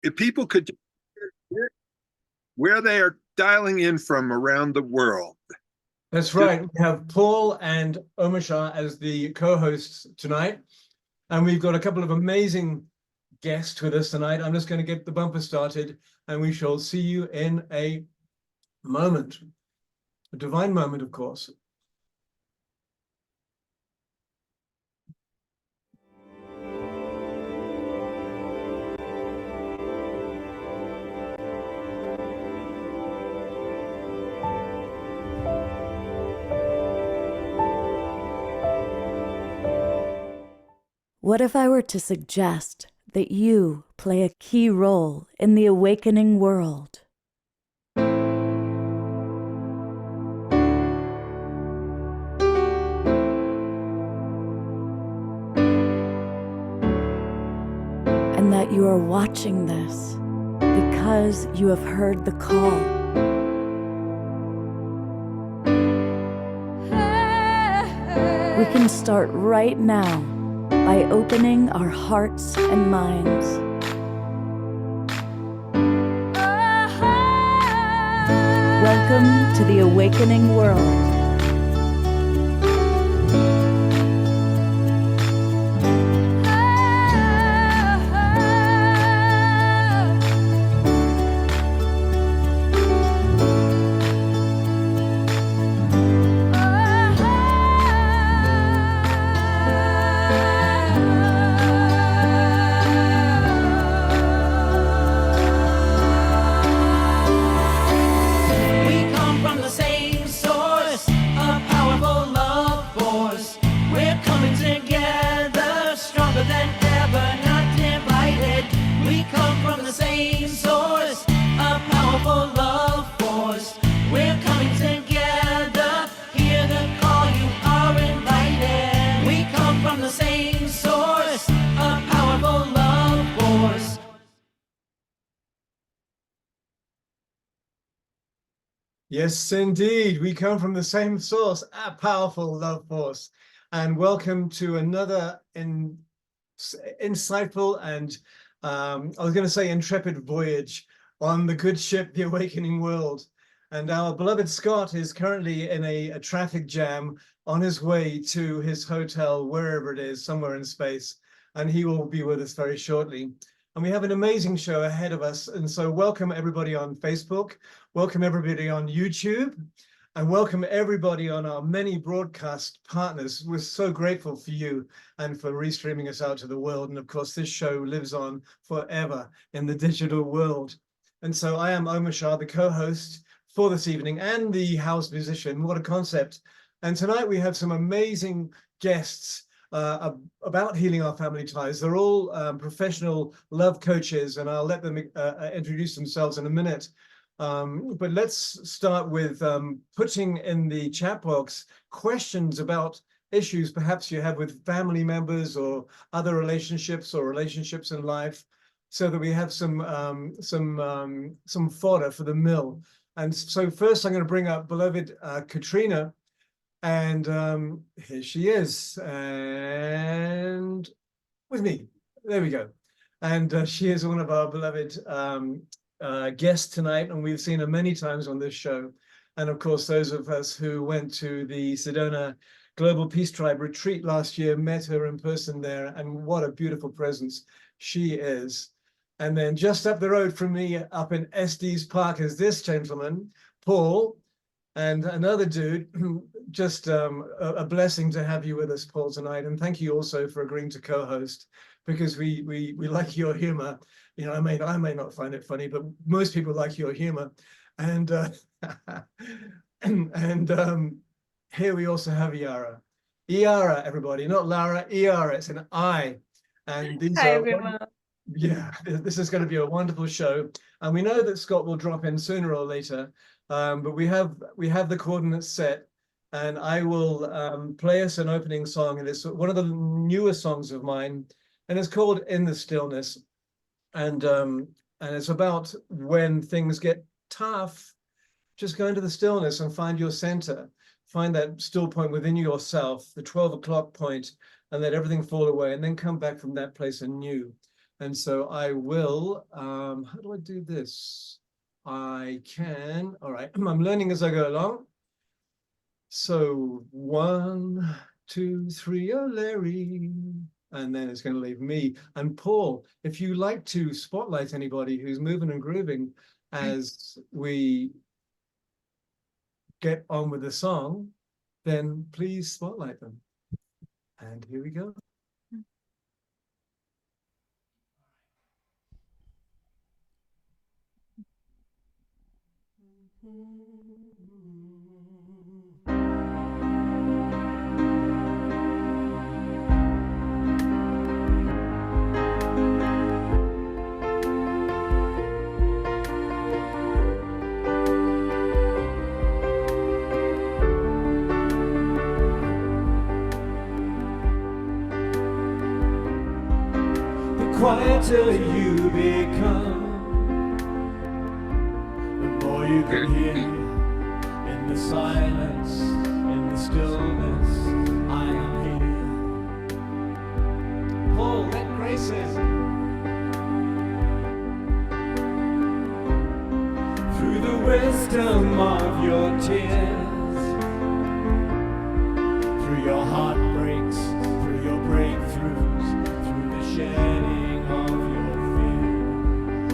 if people could hear where they are dialing in from around the world. That's right. We have Paul and Omashar as the co-hosts tonight, and we've got a couple of amazing guests with us tonight. I'm just going to get the bumper started, and we shall see you in a moment. A divine moment, of course. What if I were to suggest that you play a key role in the awakening world? And that you are watching this because you have heard the call. We can start right now by opening our hearts and minds. Welcome to the awakening world. Yes, indeed. We come from the same source, a powerful love force. And welcome to another insightful and, I was going to say intrepid voyage on the good ship, the Awakening World. And our beloved Scott is currently in a traffic jam on his way to his hotel, wherever it is, somewhere in space. And he will be with us very shortly. And we have an amazing show ahead of us. And so welcome everybody on Facebook, welcome everybody on YouTube, and welcome everybody on our many broadcast partners. We're so grateful for you and for restreaming us out to the world. And of course, this show lives on forever in the digital world. And so I am Omashar, the co-host for this evening and the house musician. What a concept. And tonight we have some amazing guests about healing our family ties. They're all professional love coaches, and I'll let them introduce themselves in a minute. But let's start with putting in the chat box questions about issues perhaps you have with family members or other relationships or relationships in life, so that we have some fodder for the mill. And so first I'm going to bring up beloved Katrina. And here she is, and with me. There we go. And she is one of our beloved guests tonight, and we've seen her many times on this show. And of course, those of us who went to the Sedona Global Peace Tribe retreat last year met her in person there, and what a beautiful presence she is. And then just up the road from me, up in Estes Park, is this gentleman, Paul. And another dude, just a blessing to have you with us, Paul, tonight. And thank you also for agreeing to co-host, because we like your humor. You know, I may not find it funny, but most people like your humor. And here we also have Iara. Iara, everybody, not Lara, Iara, it's an I. And these Hi, are, everyone. yeah, this is going to be a wonderful show. And we know that Scott will drop in sooner or later. But we have the coordinates set, and I will play us an opening song, and it's one of the newer songs of mine, and it's called "In the Stillness," and it's about when things get tough, just go into the stillness and find your center, find that still point within yourself, the 12 o'clock point, and let everything fall away, and then come back from that place anew. And so I will, how do I do this? I can, all right, I'm learning as I go along. So 1, 2, 3, oh Larry, and then it's going to leave me. And Paul, if you like to spotlight anybody who's moving and grooving as we get on with the song, then please spotlight them. And here we go. The quieter you become, the more you can hear in the silence, in the stillness. I am here. Paul, let grace in. Through the wisdom of your tears, through your heartbreaks, through your breakthroughs, through the shedding of your fears.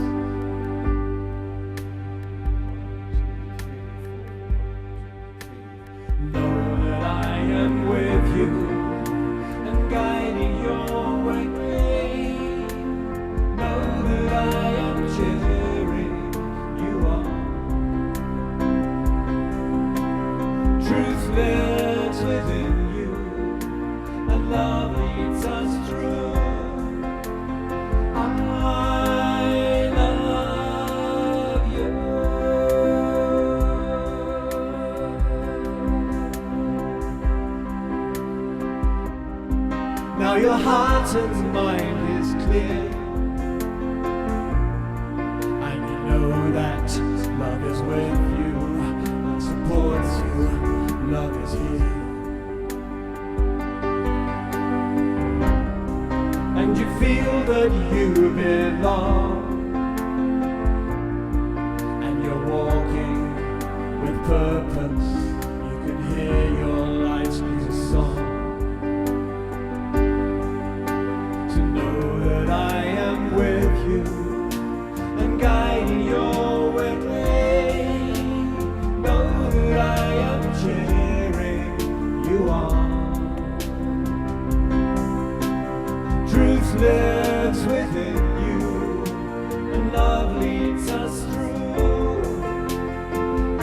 Know that I am with you and guiding your way. Know that I am cheering you on. Truth lives within you, and love leads us through. I love you. Now your heart and mind is clear, and you know that love is with you, and supports you, love is here. And you feel that you belong, and you're walking with purpose. You can hear your life's new song. To know that I am with you and guiding your way. Know that I am cheering you on. Truth lives within you, and love leads us through. I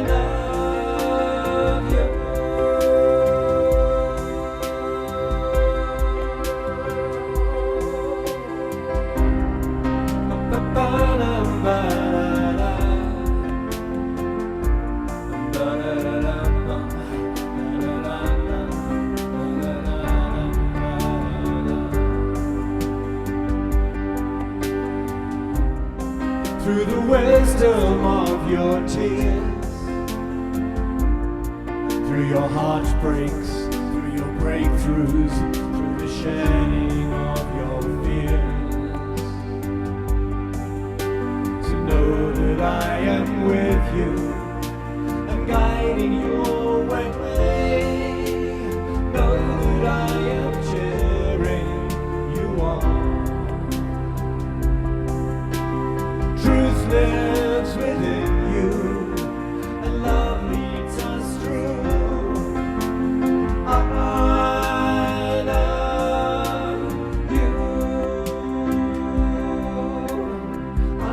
love you. Through the wisdom of your tears, through your heartbreaks, through your breakthroughs, through the shedding of your fears, to know that I am with you and guiding your way. Know that I am cheering you on. Truth lives within you, and love leads us through. I love you. I love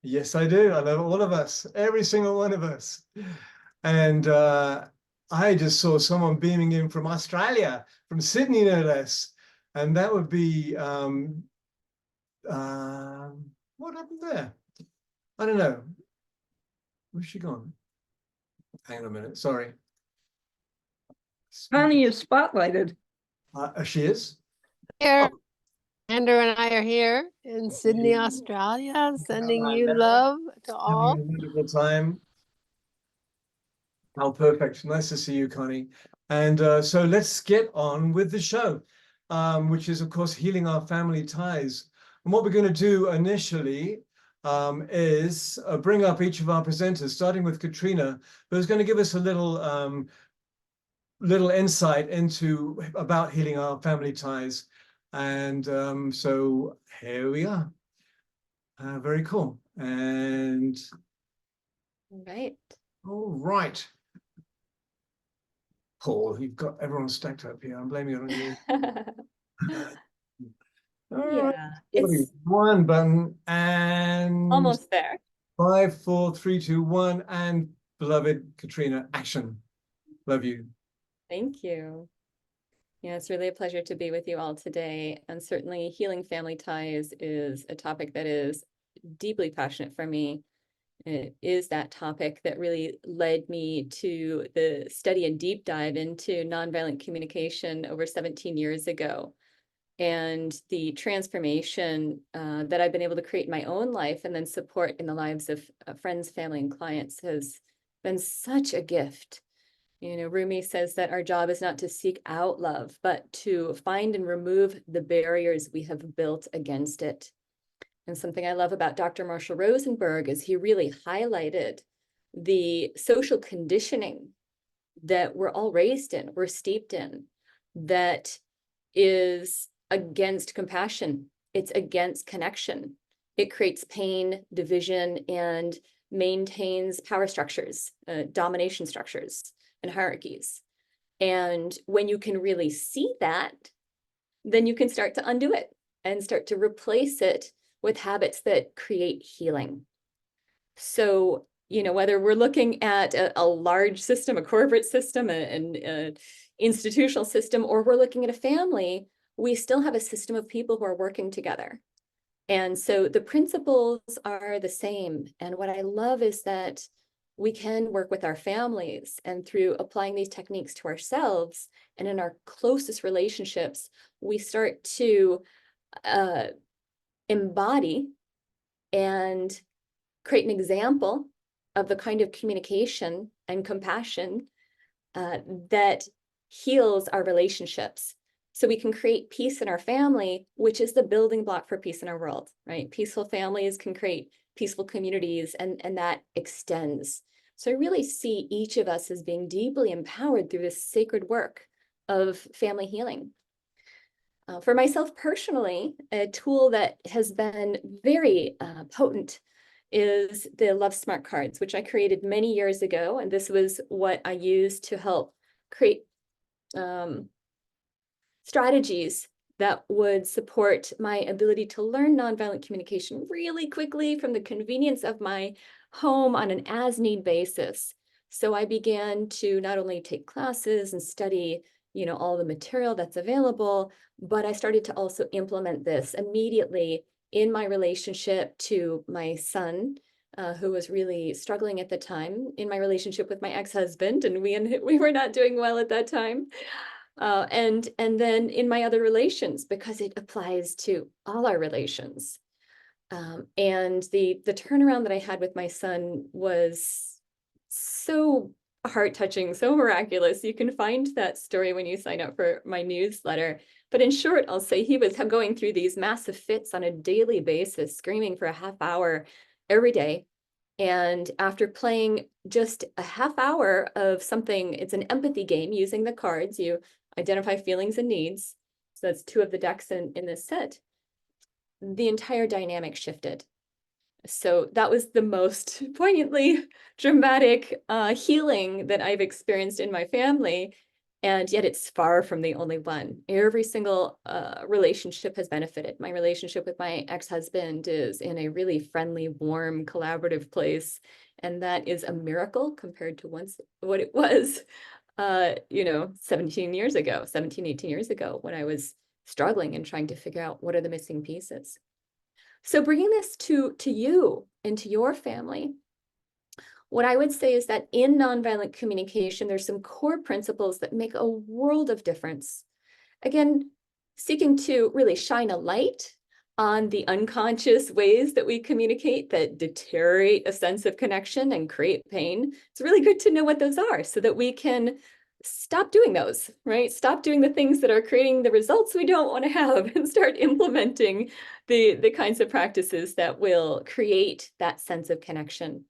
Yes, I do. I love all of us, every single one of us. And I just saw someone beaming in from Australia, from Sydney, no less. And that would be What happened there? I don't know. Where's she gone? Hang on a minute. Sorry. Connie is spotlighted. She is. Here, Andrew and I are here in Sydney, Australia, sending you love to all. Having a wonderful time. Oh, perfect. Nice to see you, Connie. And so let's get on with the show, which is, of course, healing our family ties. And what we're going to do initially is bring up each of our presenters, starting with Katrina, who's going to give us a little insight into about healing our family ties. And so here we are. Very cool. And Right. all right. Paul, you've got everyone stacked up here. I'm blaming it on you. Yeah, it's One button and almost there. 5, 4, 3, 2, 1, and beloved Katrina, action. Love you. Thank you. Yeah, it's really a pleasure to be with you all today. And certainly healing family ties is a topic that is deeply passionate for me. It is that topic that really led me to the study and deep dive into nonviolent communication over 17 years ago. And the transformation that I've been able to create in my own life and then support in the lives of friends, family, and clients has been such a gift. You know, Rumi says that our job is not to seek out love, but to find and remove the barriers we have built against it. And something I love about Dr. Marshall Rosenberg is he really highlighted the social conditioning that we're all raised in, we're steeped in, that is against compassion. It's against connection. It creates pain, division, and maintains power structures, domination structures, and hierarchies. And when you can really see that, then you can start to undo it and start to replace it with habits that create healing. So, you know, whether we're looking at a large system, a corporate system, an institutional system, or we're looking at a family, we still have a system of people who are working together. And so the principles are the same. And what I love is that we can work with our families, and through applying these techniques to ourselves and in our closest relationships, we start to embody and create an example of the kind of communication and compassion that heals our relationships. So we can create peace in our family, which is the building block for peace in our world, right? Peaceful families can create peaceful communities, and that extends. So I really see each of us as being deeply empowered through this sacred work of family healing. For myself personally, a tool that has been very potent is the Love Smart cards, which I created many years ago. And this was what I used to help create strategies that would support my ability to learn nonviolent communication really quickly from the convenience of my home on an as-need basis. So I began to not only take classes and study, you know, all the material that's available, but I started to also implement this immediately in my relationship to my son, who was really struggling at the time, in my relationship with my ex-husband, and we were not doing well at that time. And then in my other relations, because it applies to all our relations. And the turnaround that I had with my son was so heart-touching, so miraculous. You can find that story when you sign up for my newsletter. But in short, I'll say he was going through these massive fits on a daily basis, screaming for a half hour every day. And after playing just a half hour of something, it's an empathy game using the cards, you identify feelings and needs. So that's 2 of the decks in this set. The entire dynamic shifted. So that was the most poignantly dramatic healing that I've experienced in my family. And yet it's far from the only one. Every single relationship has benefited. My relationship with my ex-husband is in a really friendly, warm, collaborative place. And that is a miracle compared to once what it was, 17, 18 years ago, when I was struggling and trying to figure out what are the missing pieces. So bringing this to you and to your family, what I would say is that in nonviolent communication, there's some core principles that make a world of difference. Again, seeking to really shine a light on the unconscious ways that we communicate that deteriorate a sense of connection and create pain. It's really good to know what those are so that we can stop doing those, right? Stop doing the things that are creating the results we don't want to have and start implementing the kinds of practices that will create that sense of connection.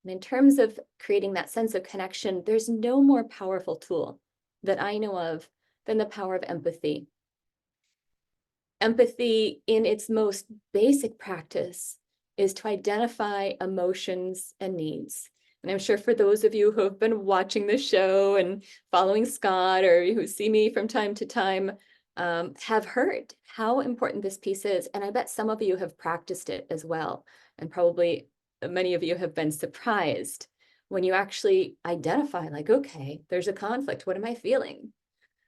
And in terms of creating that sense of connection, there's no more powerful tool that I know of than the power of empathy. Empathy in its most basic practice is to identify emotions and needs. And I'm sure for those of you who have been watching the show and following Scott or who see me from time to time have heard how important this piece is. And I bet some of you have practiced it as well. And probably many of you have been surprised when you actually identify like, okay, there's a conflict. What am I feeling?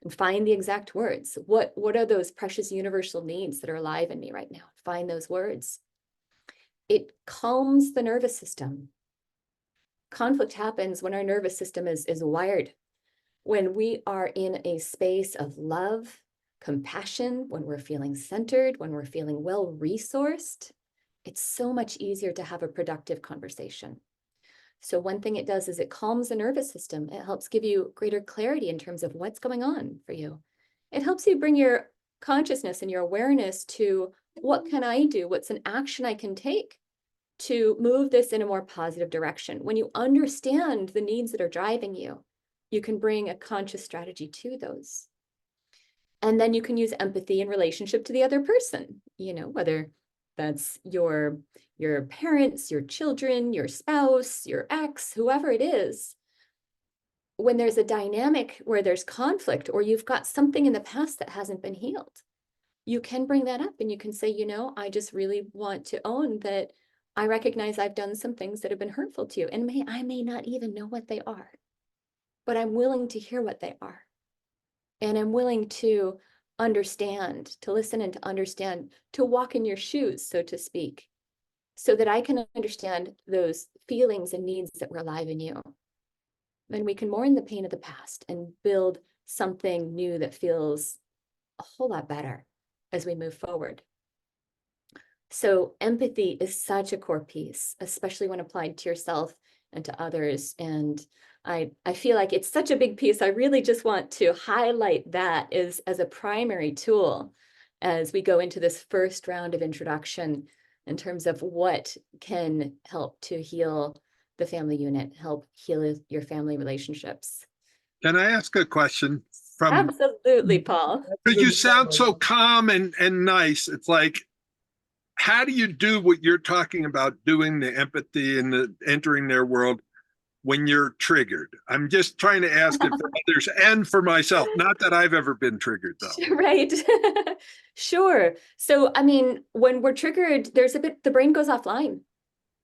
And find the exact words. What are those precious universal needs that are alive in me right now? Find those words. It calms the nervous system. Conflict happens when our nervous system is wired. When we are in a space of love, compassion, when we're feeling centered, when we're feeling well-resourced, it's so much easier to have a productive conversation. So one thing it does is it calms the nervous system. It helps give you greater clarity in terms of what's going on for you. It helps you bring your consciousness and your awareness to what can I do? What's an action I can take to move this in a more positive direction? When you understand the needs that are driving you, you can bring a conscious strategy to those. And then you can use empathy in relationship to the other person, whether that's your parents, your children, your spouse, your ex, whoever it is. When there's a dynamic where there's conflict or you've got something in the past that hasn't been healed, you can bring that up and you can say, I just really want to own that I recognize I've done some things that have been hurtful to you. And I may not even know what they are, but I'm willing to hear what they are. And I'm willing to understand, to listen and to understand, to walk in your shoes, so to speak, so that I can understand those feelings and needs that were alive in you. Then we can mourn the pain of the past and build something new that feels a whole lot better as we move forward. So empathy is such a core piece, especially when applied to yourself and to others. And I feel like it's such a big piece. I really just want to highlight that as a primary tool as we go into this first round of introduction in terms of what can help to heal the family unit, help heal your family relationships. Can I ask a question? Absolutely, Paul. Because you sound so calm and nice. It's like, how do you do what you're talking about, doing the empathy and the entering their world when you're triggered? I'm just trying to ask it for others and for myself. Not that I've ever been triggered, though. Right. Sure. So, when we're triggered, the brain goes offline.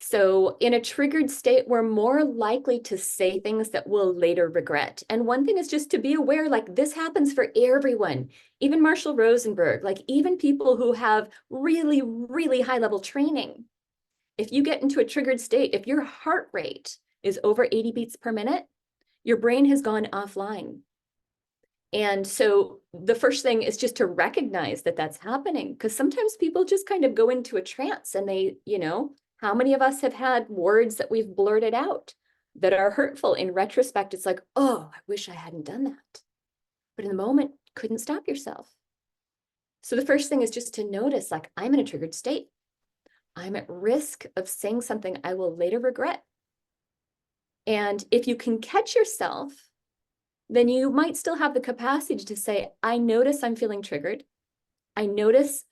So in a triggered state, we're more likely to say things that we'll later regret. And one thing is just to be aware, like this happens for everyone, even Marshall Rosenberg, like even people who have really, really high level training. If you get into a triggered state, if your heart rate is over 80 beats per minute, your brain has gone offline. And so the first thing is just to recognize that that's happening, because sometimes people just kind of go into a trance and they, how many of us have had words that we've blurted out that are hurtful? In retrospect, it's like, oh, I wish I hadn't done that. But in the moment, couldn't stop yourself. So the first thing is just to notice, like, I'm in a triggered state. I'm at risk of saying something I will later regret. And if you can catch yourself, then you might still have the capacity to say, I notice I'm feeling triggered. I notice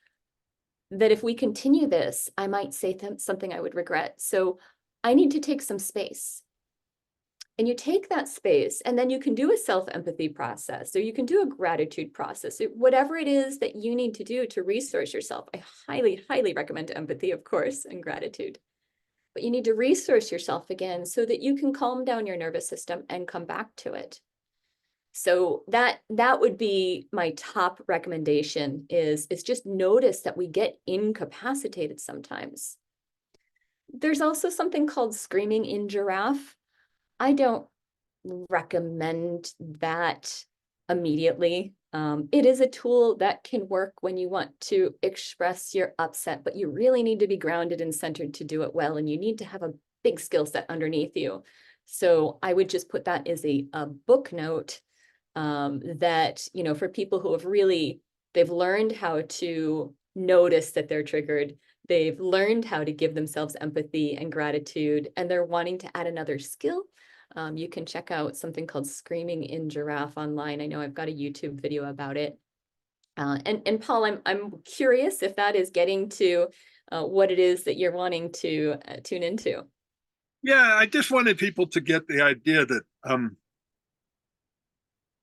that if we continue this, I might say something I would regret. So I need to take some space. And you take that space, and then you can do a self-empathy process, or you can do a gratitude process, whatever it is that you need to do to resource yourself. I highly, highly recommend empathy, of course, and gratitude. But you need to resource yourself again so that you can calm down your nervous system and come back to it. So that would be my top recommendation is just notice that we get incapacitated sometimes. There's also something called screaming in giraffe. I don't recommend that immediately. It is a tool that can work when you want to express your upset, but you really need to be grounded and centered to do it well, and you need to have a big skill set underneath you. So I would just put that as a book note, that, you know, for people who have really, they've learned how to notice that they're triggered, they've learned how to give themselves empathy and gratitude, and they're wanting to add another skill. You can check out something called Screaming in Giraffe online. I know I've got a YouTube video about it. And Paul, I'm curious if that is getting to what it is that you're wanting to tune into. Yeah, I just wanted people to get the idea that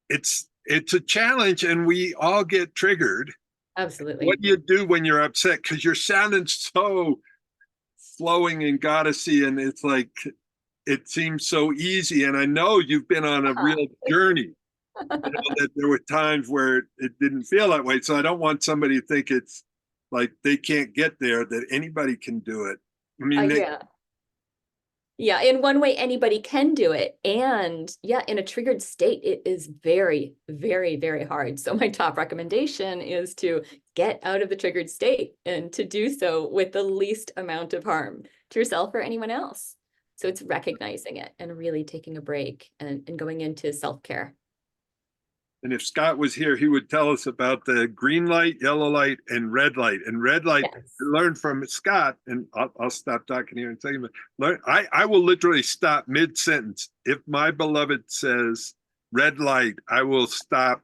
it's a challenge and we all get triggered. Absolutely. What do you do when you're upset? Because you're sounding so flowing and goddessy, and it's like it seems so easy. And I know you've been on a real journey. You know, that there were times where it didn't feel that way. So I don't want somebody to think it's like they can't get there, that anybody can do it. I mean, Yeah, in one way, anybody can do it. And yeah, in a triggered state, it is very, very, very hard. So my top recommendation is to get out of the triggered state and to do so with the least amount of harm to yourself or anyone else. So it's recognizing it and really taking a break and going into self-care. and if Scott was here, he would tell us about the green light, yellow light, and red light. And red light, Yes. I learned from Scott, and I'll stop talking here in a second. But I will literally stop mid-sentence. If my beloved says red light, I will stop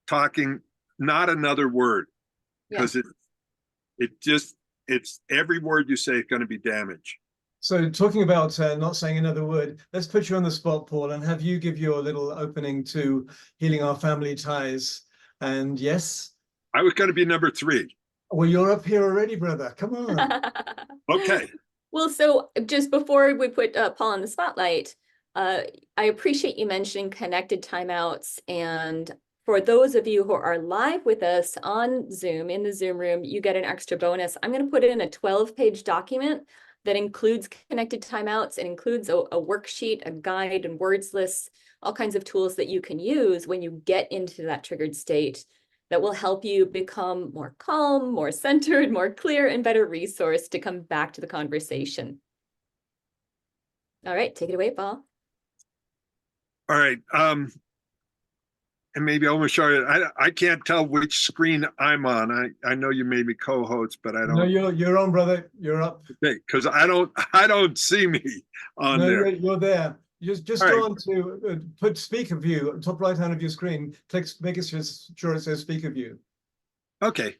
talking, not another word, because it's every word you say is going to be damage. So talking about not saying another word, let's put you on the spot, Paul, and have you give your little opening to healing our family ties. And yes? I was going to be number 3. Well, you're up here already, brother. Come on. Okay. Well, so just before we put Paul on the spotlight, I appreciate you mentioning connected timeouts. And for those of you who are live with us on Zoom, in the Zoom room, you get an extra bonus. I'm going to put it in a 12-page document that includes connected timeouts. It includes a worksheet, a guide, and words lists, all kinds of tools that you can use when you get into that triggered state that will help you become more calm, more centered, more clear, and better resourced to come back to the conversation. All right, take it away, Paul. All right. And maybe Omashar, I can't tell which screen I'm on. I know you made me co-host, but I don't. No, you're on, brother. You're up. Okay, because I don't see me on No, there. you're there. Just go on to put speaker view, top right hand of your screen. Make it sure it says speaker view. Okay.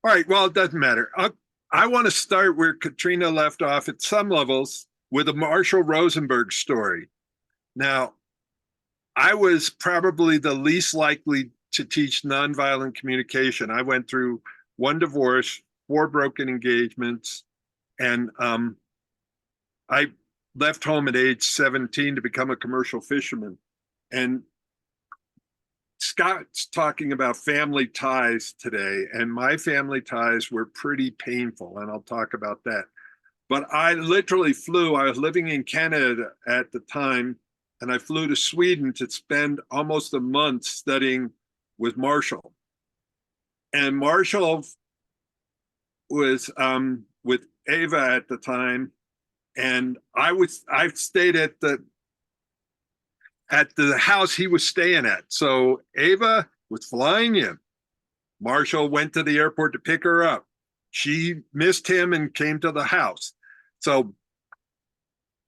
All right. Well, it doesn't matter. I want to start where Katrina left off at some levels with a Marshall Rosenberg story. Now, I was probably the least likely to teach nonviolent communication. I went through 1 divorce, 4 broken engagements, and I left home at age 17 to become a commercial fisherman. And Scott's talking about family ties today, and my family ties were pretty painful, and I'll talk about that. But I literally flew. I was living in Canada at the time, and I flew to Sweden to spend almost a month studying with Marshall. And Marshall was with Ava at the time, and I stayed at the house he was staying at. So Ava was flying in. Marshall went to the airport to pick her up. She missed him and came to the house. So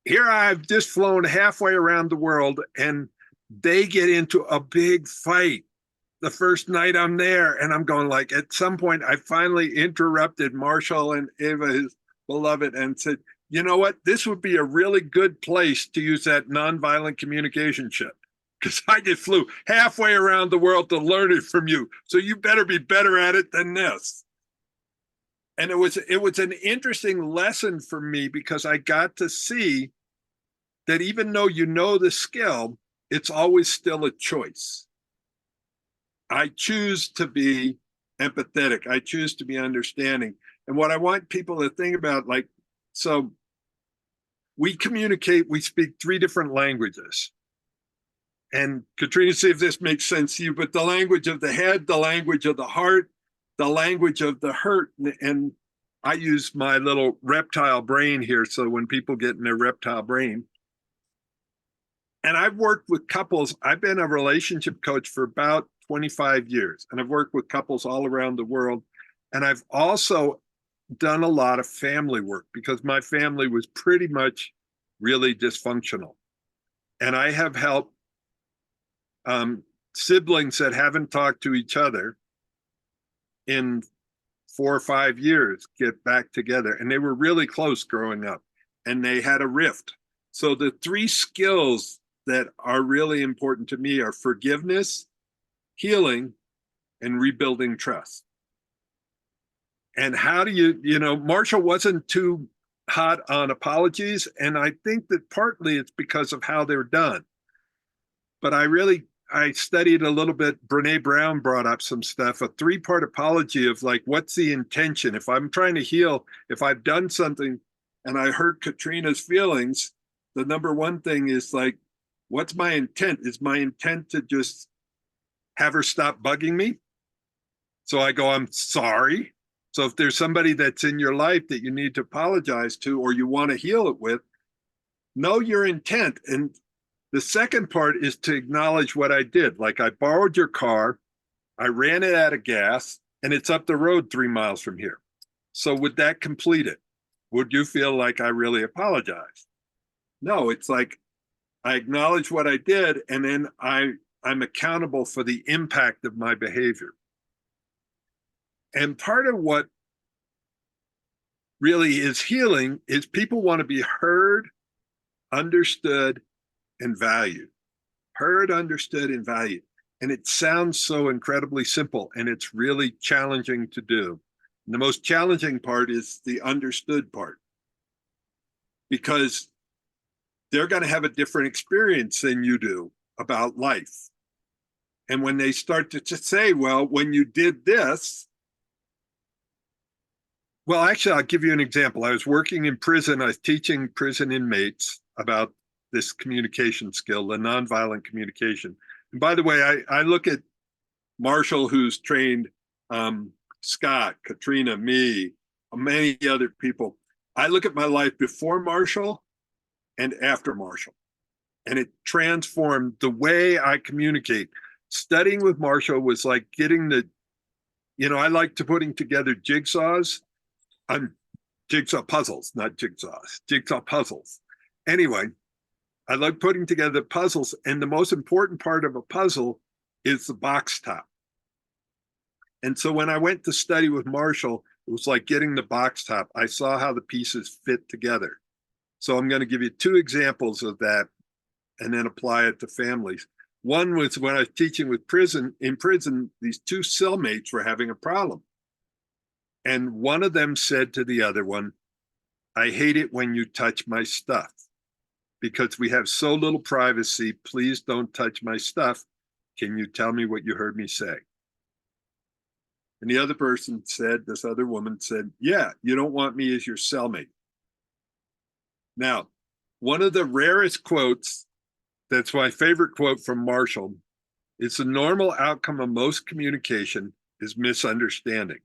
here I've just flown halfway around the world, and they get into a big fight the first night I'm there. And I'm going, like, at some point, I finally interrupted Marshall and Ava, his beloved, and said, you know what? This would be a really good place to use that nonviolent communication ship, because I just flew halfway around the world to learn it from you. So you better be better at it than this. And it was an interesting lesson for me, because I got to see that even though you know the skill, it's always still a choice. I choose to be empathetic. I choose to be understanding. And what I want people to think about, like, so we communicate, we speak 3 different languages. And Katrina, see if this makes sense to you, but the language of the head, the language of the heart, the language of the hurt. And I use my little reptile brain here. So when people get in their reptile brain, and I've worked with couples, I've been a relationship coach for about 25 years, and I've worked with couples all around the world. And I've also done a lot of family work because my family was pretty much really dysfunctional. And I have helped siblings that haven't talked to each other in 4 or 5 years get back together. And they were really close growing up, and they had a rift. So the 3 skills that are really important to me are forgiveness, healing, and rebuilding trust. And how do you know, Marshall wasn't too hot on apologies, and I think that partly it's because of how they're done. But I studied a little bit. Brene Brown brought up some stuff, a 3-part apology of like, what's the intention? If I'm trying to heal, if I've done something and I hurt Katrina's feelings, the number 1 thing is like, what's my intent? Is my intent to just have her stop bugging me? So I go, I'm sorry. So if there's somebody that's in your life that you need to apologize to, or you want to heal it with, know your intent. And the second part is to acknowledge what I did. Like, I borrowed your car, I ran it out of gas, and it's up the road 3 miles from here. So would that complete it? Would you feel like I really apologized? No, it's like I acknowledge what I did, and then I'm accountable for the impact of my behavior. And part of what really is healing is people want to be heard, understood, and valued. Heard, understood, and valued. And it sounds so incredibly simple, and it's really challenging to do. And the most challenging part is the understood part, because they're going to have a different experience than you do about life. And when they start to just say, well, when you did this, well, actually, I'll give you an example. I was working in prison. I was teaching prison inmates about this communication skill, the nonviolent communication. And by the way, I look at Marshall, who's trained Scott, Katrina, me, many other people. I look at my life before Marshall and after Marshall, and it transformed the way I communicate. Studying with Marshall was like getting I like to putting together jigsaws. Jigsaw puzzles, not jigsaws, jigsaw puzzles. Anyway, I like putting together puzzles, and the most important part of a puzzle is the box top. And so when I went to study with Marshall, it was like getting the box top. I saw how the pieces fit together. So I'm going to give you 2 examples of that and then apply it to families. One was when I was teaching with in prison, these 2 cellmates were having a problem. And one of them said to the other one, I hate it when you touch my stuff because we have so little privacy. Please don't touch my stuff. Can you tell me what you heard me say? And the other person said, this other woman said, yeah, you don't want me as your cellmate. Now, one of the rarest quotes, that's my favorite quote from Marshall, is the normal outcome of most communication is misunderstanding.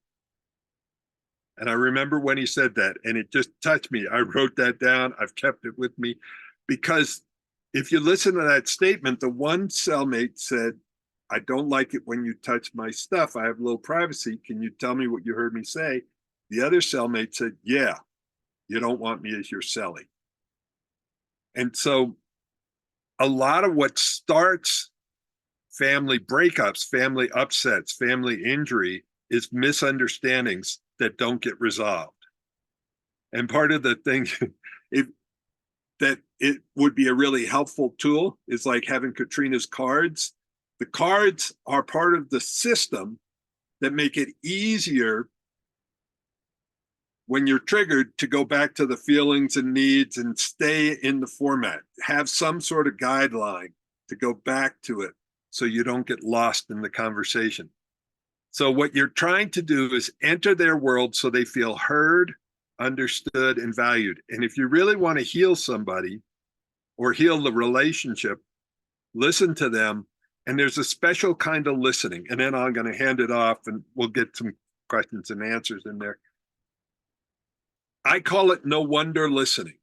And I remember when he said that, and it just touched me. I wrote that down. I've kept it with me, because if you listen to that statement, the one cellmate said, I don't like it when you touch my stuff. I have a little privacy. Can you tell me what you heard me say? The other cellmate said, yeah, you don't want me as your cellie. And so a lot of what starts family breakups, family upsets, family injury is misunderstandings that don't get resolved. And part of the thing that it would be a really helpful tool is like having Katrina's cards. The cards are part of the system that make it easier when you're triggered to go back to the feelings and needs and stay in the format, have some sort of guideline to go back to it so you don't get lost in the conversation. So what you're trying to do is enter their world so they feel heard, understood, and valued. And if you really want to heal somebody or heal the relationship, listen to them. And there's a special kind of listening. And then I'm going to hand it off and we'll get some questions and answers in there. I call it no wonder listening.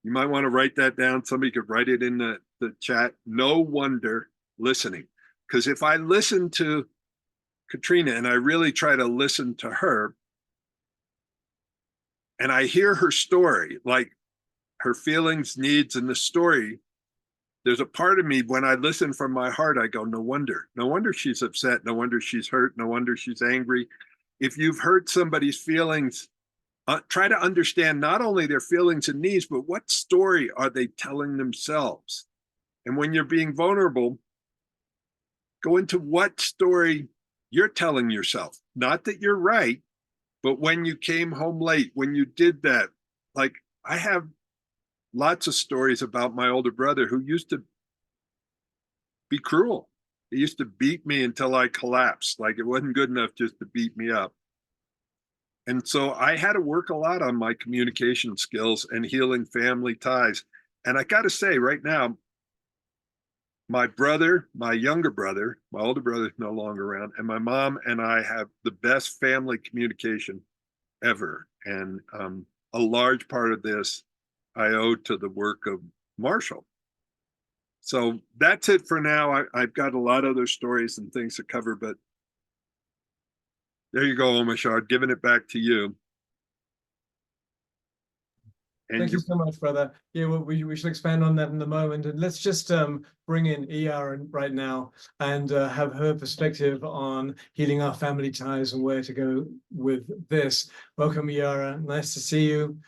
You might want to write that down. Somebody could write it in the chat. No wonder listening. Because if I listen to Katrina and I really try to listen to her and I hear her story, like her feelings, needs, and the story, there's a part of me when I listen from my heart, I go, no wonder she's upset. No wonder she's hurt. No wonder she's angry. If you've hurt somebody's feelings, try to understand not only their feelings and needs, but what story are they telling themselves? And when you're being vulnerable, go into what story you're telling yourself. Not that you're right, but when you came home late, when you did that, like I have lots of stories about my older brother who used to be cruel. He used to beat me until I collapsed. Like it wasn't good enough just to beat me up. And so I had to work a lot on my communication skills and healing family ties. And I got to say right now, my brother, my younger brother, my older brother is no longer around, and my mom and I have the best family communication ever. And a large part of this I owe to the work of Marshall. So that's it for now. I've got a lot of other stories and things to cover, but there you go, Omashar, giving it back to you. And Thank you so much, brother. Yeah, well, we should expand on that in a moment. And let's just bring in Iara right now and have her perspective on healing our family ties and where to go with this. Welcome, Iara. Nice to see you.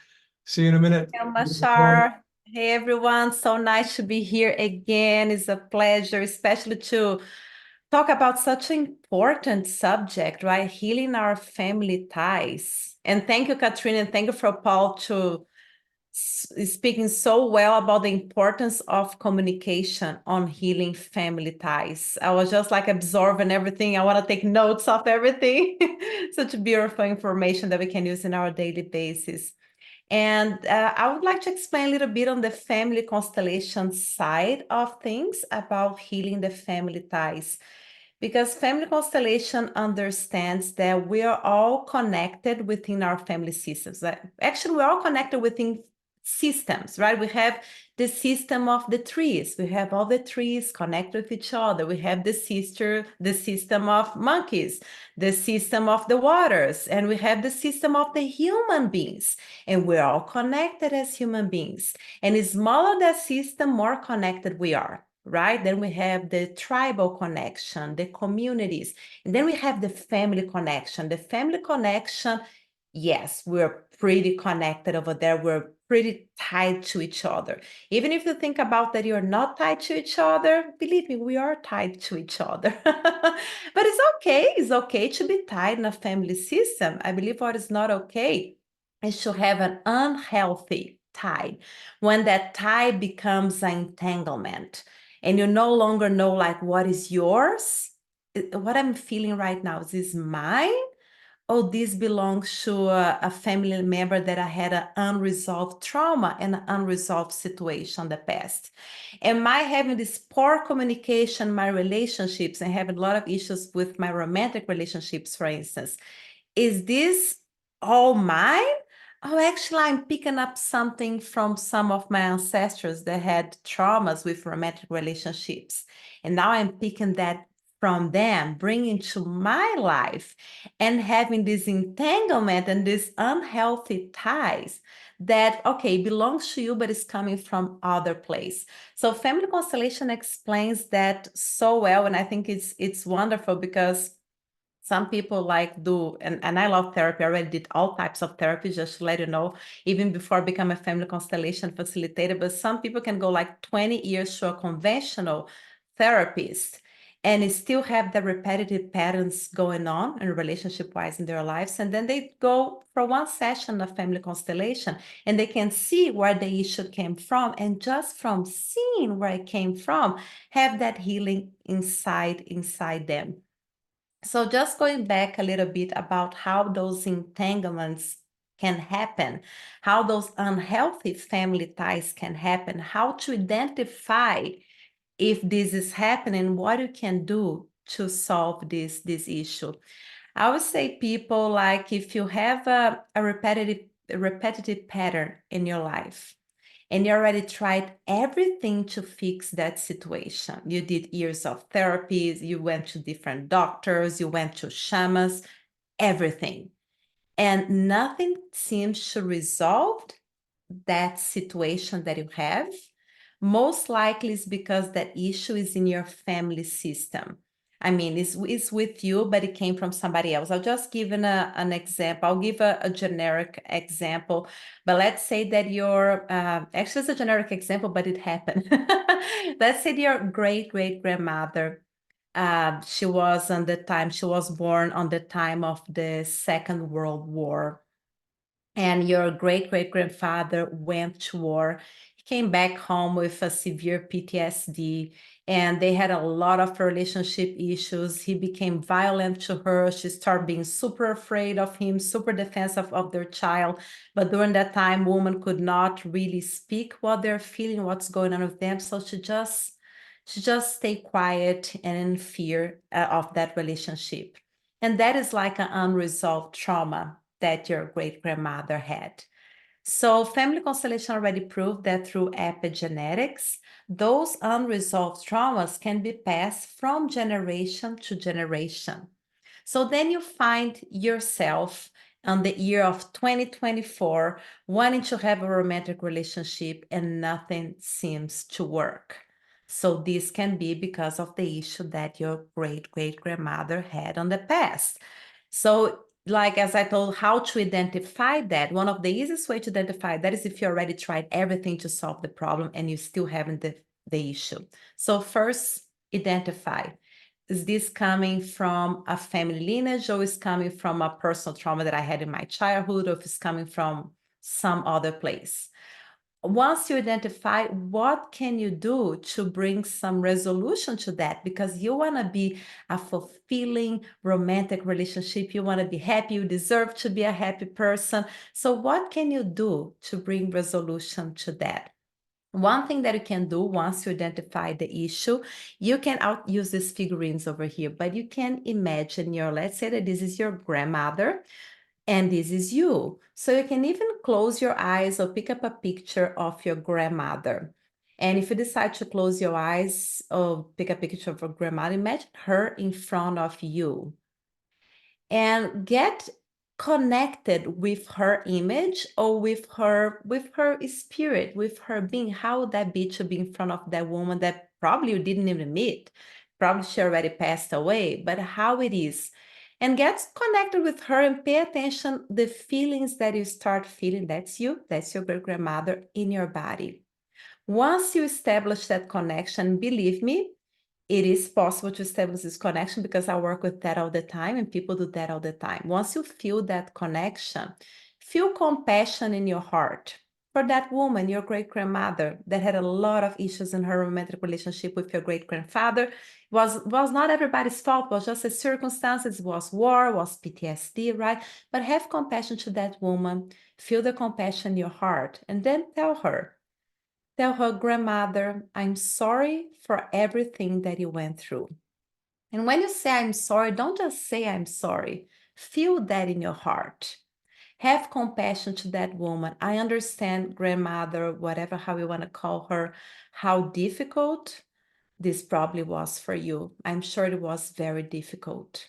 See you in a minute. Omashar. Hey, everyone. So nice to be here again. It's a pleasure, especially to talk about such an important subject, right? Healing our family ties. And thank you, Katrina, and thank you for Paul to speaking so well about the importance of communication on healing family ties. I was just like absorbing everything. I want to take notes of everything. Such beautiful information that we can use in our daily basis. And I would like to explain a little bit on the family constellation side of things about healing the family ties. Because family constellation understands that we are all connected within our family systems. Actually, we're all connected within systems, right? We have the system of the trees. We have all the trees connected with each other. We have the system of monkeys, the system of the waters, and we have the system of the human beings. And we're all connected as human beings. And the smaller the system, more connected we are. Right? Then we have the tribal connection, the communities, and then we have the family connection. The family connection, yes, we're pretty connected over there. We're pretty tied to each other. Even if you think about that you're not tied to each other, believe me, we are tied to each other. But it's okay. It's okay to be tied in a family system. I believe what is not okay is to have an unhealthy tie. When that tie becomes an entanglement, and you no longer know like what is yours, what I'm feeling right now, is this mine? Or this belongs to a family member that I had an unresolved trauma and an unresolved situation in the past? Am I having this poor communication in my relationships and having a lot of issues with my romantic relationships, for instance? Is this all mine? Oh, actually, I'm picking up something from some of my ancestors that had traumas with romantic relationships. And now I'm picking that from them, bringing to my life and having this entanglement and these unhealthy ties that, okay, belongs to you, but it's coming from other place. So family constellation explains that so well. And I think it's wonderful because some people like do, and I love therapy. I already did all types of therapy, just to let you know, even before becoming a family constellation facilitator. But some people can go like 20 years to a conventional therapist and still have the repetitive patterns going on and relationship-wise in their lives. And then they go for one session of Family Constellation and they can see where the issue came from. And just from seeing where it came from, have that healing inside them. So just going back a little bit about how those entanglements can happen, how those unhealthy family ties can happen, how to identify if this is happening, what you can do to solve this issue. I would say people, like, if you have a repetitive pattern in your life, and you already tried everything to fix that situation. You did years of therapies, you went to different doctors, you went to shamans, everything. And nothing seems to resolve that situation that you have. Most likely it's because that issue is in your family system. I mean, it's with you, but it came from somebody else. I'll just give an example. I'll give a generic example, but let's say that your, actually it's a generic example, but it happened. Let's say your great-great-grandmother, she was born on the time of the Second World War. And your great-great-grandfather went to war. He came back home with a severe PTSD, and they had a lot of relationship issues. He became violent to her. She started being super afraid of him, super defensive of their child. But during that time, women could not really speak what they're feeling, what's going on with them. So she just stayed quiet and in fear of that relationship. And that is like an unresolved trauma that your great-grandmother had. So Family Constellation already proved that through epigenetics, those unresolved traumas can be passed from generation to generation. So then you find yourself on the year of 2024 wanting to have a romantic relationship and nothing seems to work. So this can be because of the issue that your great-great-grandmother had on the past. So, like, as I told, how to identify that, one of the easiest way to identify that is if you already tried everything to solve the problem and you still haven't the issue. So first, identify. Is this coming from a family lineage, or is coming from a personal trauma that I had in my childhood, or if it's coming from some other place? Once you identify, what can you do to bring some resolution to that? Because you want to be a fulfilling romantic relationship. You want to be happy. You deserve to be a happy person. So what can you do to bring resolution to that? One thing that you can do once you identify the issue, you can use these figurines over here, but you can imagine let's say that this is your grandmother, and this is you. So you can even close your eyes or pick up a picture of your grandmother. And if you decide to close your eyes or pick a picture of your grandmother, imagine her in front of you. And get connected with her image or with her spirit, with her being. How would that be to be in front of that woman that probably you didn't even meet? Probably she already passed away, but how it is. And get connected with her and pay attention the feelings that you start feeling. That's you, that's your great-grandmother in your body. Once you establish that connection, believe me, it is possible to establish this connection because I work with that all the time and people do that all the time. Once you feel that connection, feel compassion in your heart for that woman, your great-grandmother, that had a lot of issues in her romantic relationship with your great-grandfather. Was not everybody's fault, was just a circumstances, was war, was PTSD, right? But have compassion to that woman, feel the compassion in your heart, and then tell her, grandmother, I'm sorry for everything that you went through. And when you say I'm sorry, don't just say I'm sorry. Feel that in your heart. Have compassion to that woman. I understand, grandmother, whatever, how you want to call her, how difficult this probably was for you. I'm sure it was very difficult.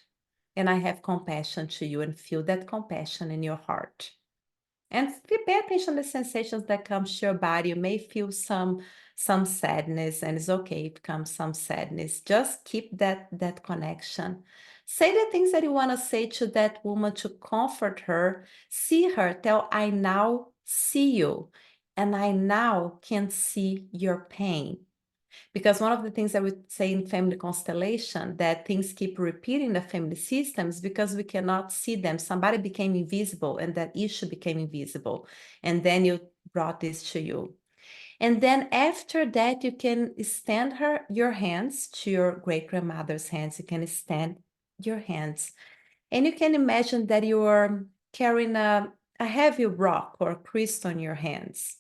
And I have compassion to you, and feel that compassion in your heart. And pay attention to the sensations that come to your body. You may feel some sadness, and it's okay if comes some sadness. Just keep that connection. Say the things that you want to say to that woman to comfort her. See her. Tell, I now see you, and I now can see your pain. Because one of the things that we say in family constellation, that things keep repeating in the family systems because we cannot see them. Somebody became invisible and that issue became invisible. And then you brought this to you. And then after that, you can extend your hands to your great-grandmother's hands. You can extend your hands. And you can imagine that you are carrying a heavy rock or crystal in your hands.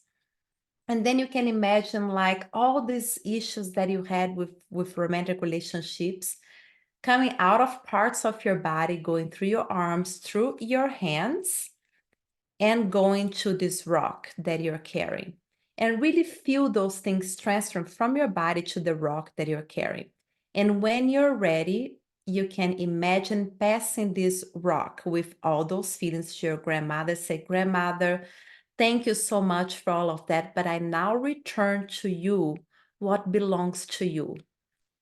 And then you can imagine like all these issues that you had with romantic relationships coming out of parts of your body, going through your arms, through your hands, and going to this rock that you're carrying. And really feel those things transfer from your body to the rock that you're carrying. And when you're ready, you can imagine passing this rock with all those feelings to your grandmother. Say, grandmother, thank you so much for all of that, but I now return to you what belongs to you.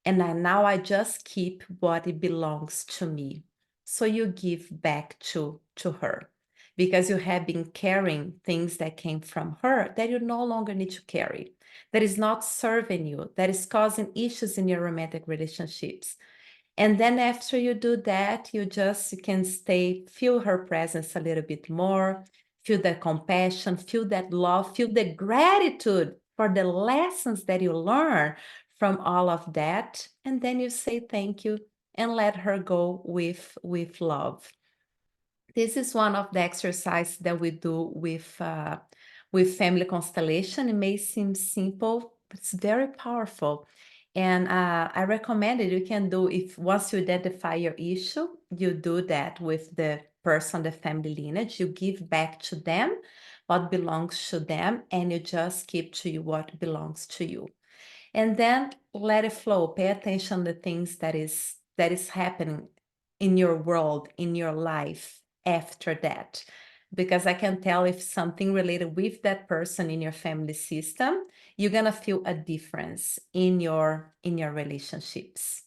And now I just keep what it belongs to me. So you give back to her, because you have been carrying things that came from her that you no longer need to carry, that is not serving you, that is causing issues in your romantic relationships. And then after you do that, you can feel her presence a little bit more, feel that compassion, feel that love, feel the gratitude for the lessons that you learn from all of that. And then you say thank you and let her go with love. This is one of the exercises that we do with family constellation. It may seem simple, but it's very powerful. And I recommend it. You can do, if once you identify your issue, you do that with the person, the family lineage. You give back to them what belongs to them, and you just keep to you what belongs to you. And then let it flow. Pay attention to the things that is happening in your world, in your life after that. Because I can tell if something related with that person in your family system, you're gonna feel a difference in your relationships.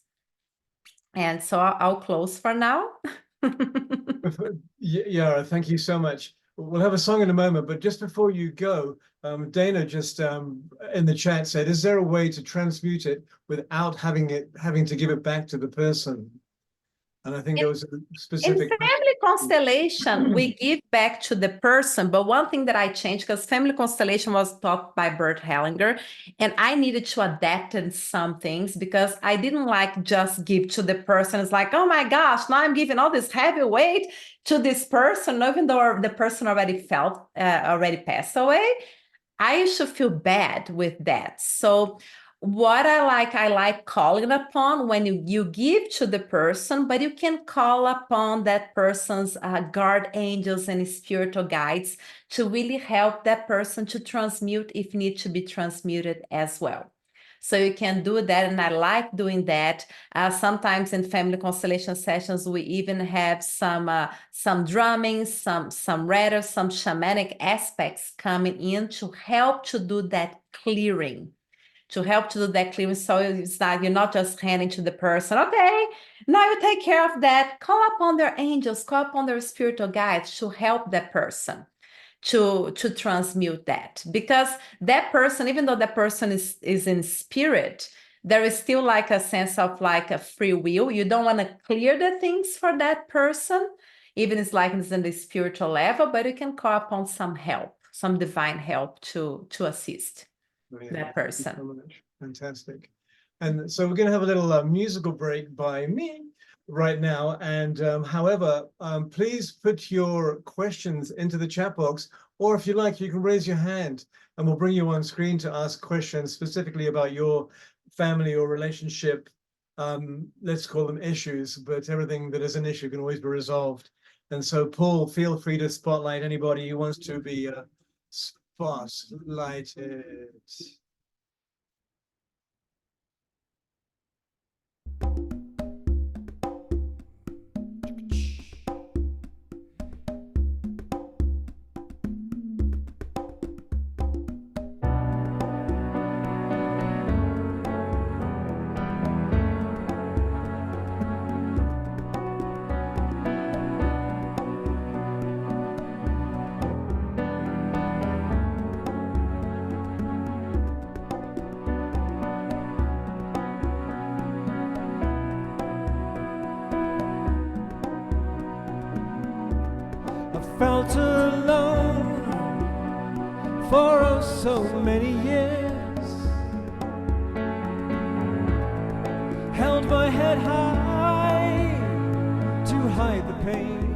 And so I'll close for now. Iara, thank you so much. We'll have a song in a moment, but just before you go, Dana just in the chat said, is there a way to transmute it without having to give it back to the person? And I think there was a specific... In family constellation, we give back to the person. But one thing that I changed, because family constellation was taught by Bert Hellinger, and I needed to adapt in some things because I didn't like just give to the person. It's like, oh my gosh, now I'm giving all this heavy weight to this person, even though the person already passed away. I used to feel bad with that. So what I like calling upon when you give to the person, but you can call upon that person's guard angels and spiritual guides to really help that person to transmute if need to be transmuted as well. So you can do that, and I like doing that. Sometimes in family constellation sessions, we even have some drumming, some rattle, some shamanic aspects coming in to help to do that clearing. So it's not, you're not just handing to the person, okay, now you take care of that. Call upon their angels, call upon their spiritual guides to help that person to transmute that. Because that person, even though that person is in spirit, there is still like a sense of like a free will. You don't want to clear the things for that person, even it's like it's in the spiritual level, but you can call upon some help, some divine help to assist that person. Thank you so much. Fantastic. And so we're going to have a little musical break by me right now. And however, please put your questions into the chat box, or if you like, you can raise your hand and we'll bring you on screen to ask questions specifically about your family or relationship. Let's call them issues, but everything that is an issue can always be resolved. And so Paul, feel free to spotlight anybody who wants to be spotlighted. so many years, held my head high to hide the pain.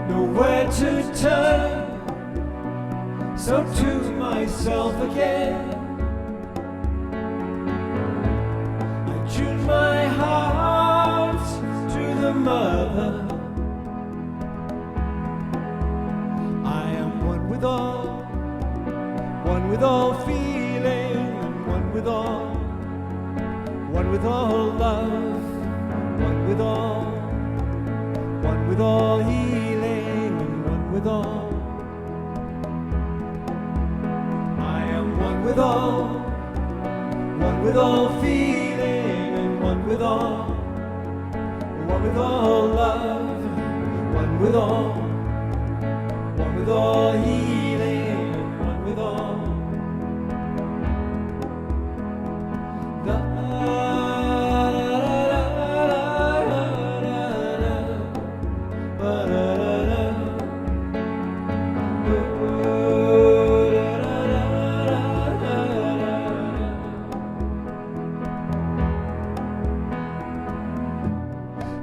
Nowhere to turn, so to myself again I tune my heart to the mother. I am one with all feeling, and one with all love, one with all healing, and one with all. I am one with all feeling, and one with all love, one with all healing, and one with all.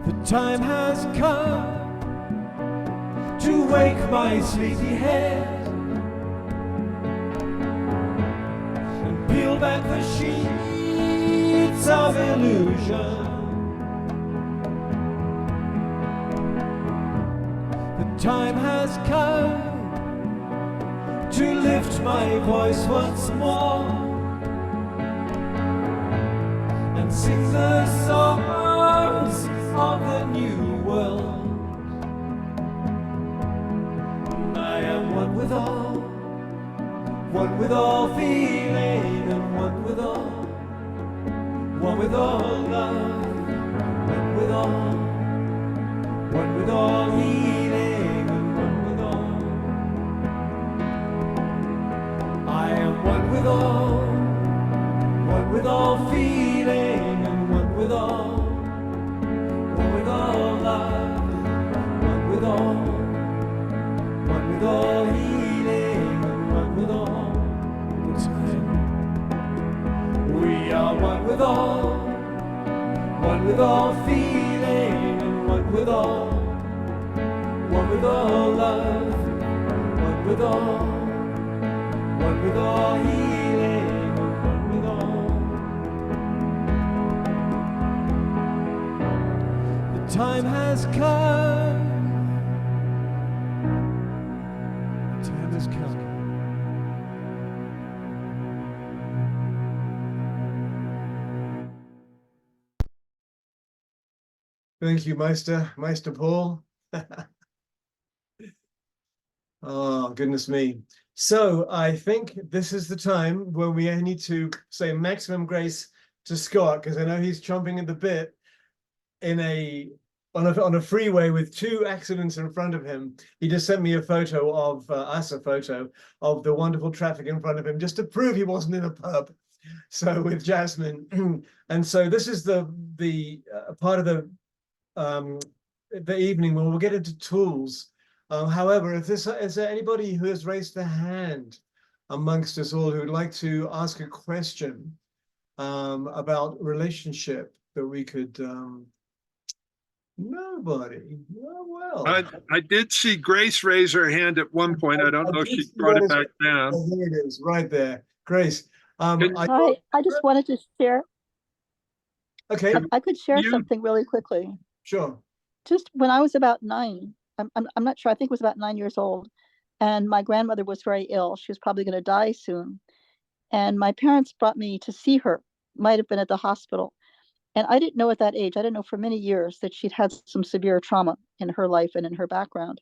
The time has come to wake my sleepy head and peel back the sheets of illusion. The time has come to lift my voice once more and sing the songs of the new world. I am one with all feeling, and one with all love, one with all healing, and one with all. I am one with all feeling, and one with all love, one with all healing, and one with all. We are one with all feeling, and one with all love, one with all healing, and one with all. The time has come. The time has come. Thank you, Meister Paul. Oh, goodness me. So I think this is the time when we need to say maximum grace to Scott, because I know he's chomping at the bit on a freeway with 2 accidents in front of him. He just sent me a photo of a photo of the wonderful traffic in front of him, just to prove he wasn't in a pub. So with Jasmine, and so this is the part of the evening where we'll get into tools. However, is there anybody who has raised their hand amongst us all who would like to ask a question about relationship that we could? Nobody. Oh, well. I did see Grace raise her hand at one point. I don't know if she brought it back down. Oh, there it is, right there. Grace. Hi, I just wanted to share. Okay. I could share something really quickly. Sure. Just when I was about 9, I'm not sure, I think it was about 9 years old, and my grandmother was very ill. She was probably going to die soon. And my parents brought me to see her, might have been at the hospital. And I didn't know at that age, I didn't know for many years that she'd had some severe trauma in her life and in her background.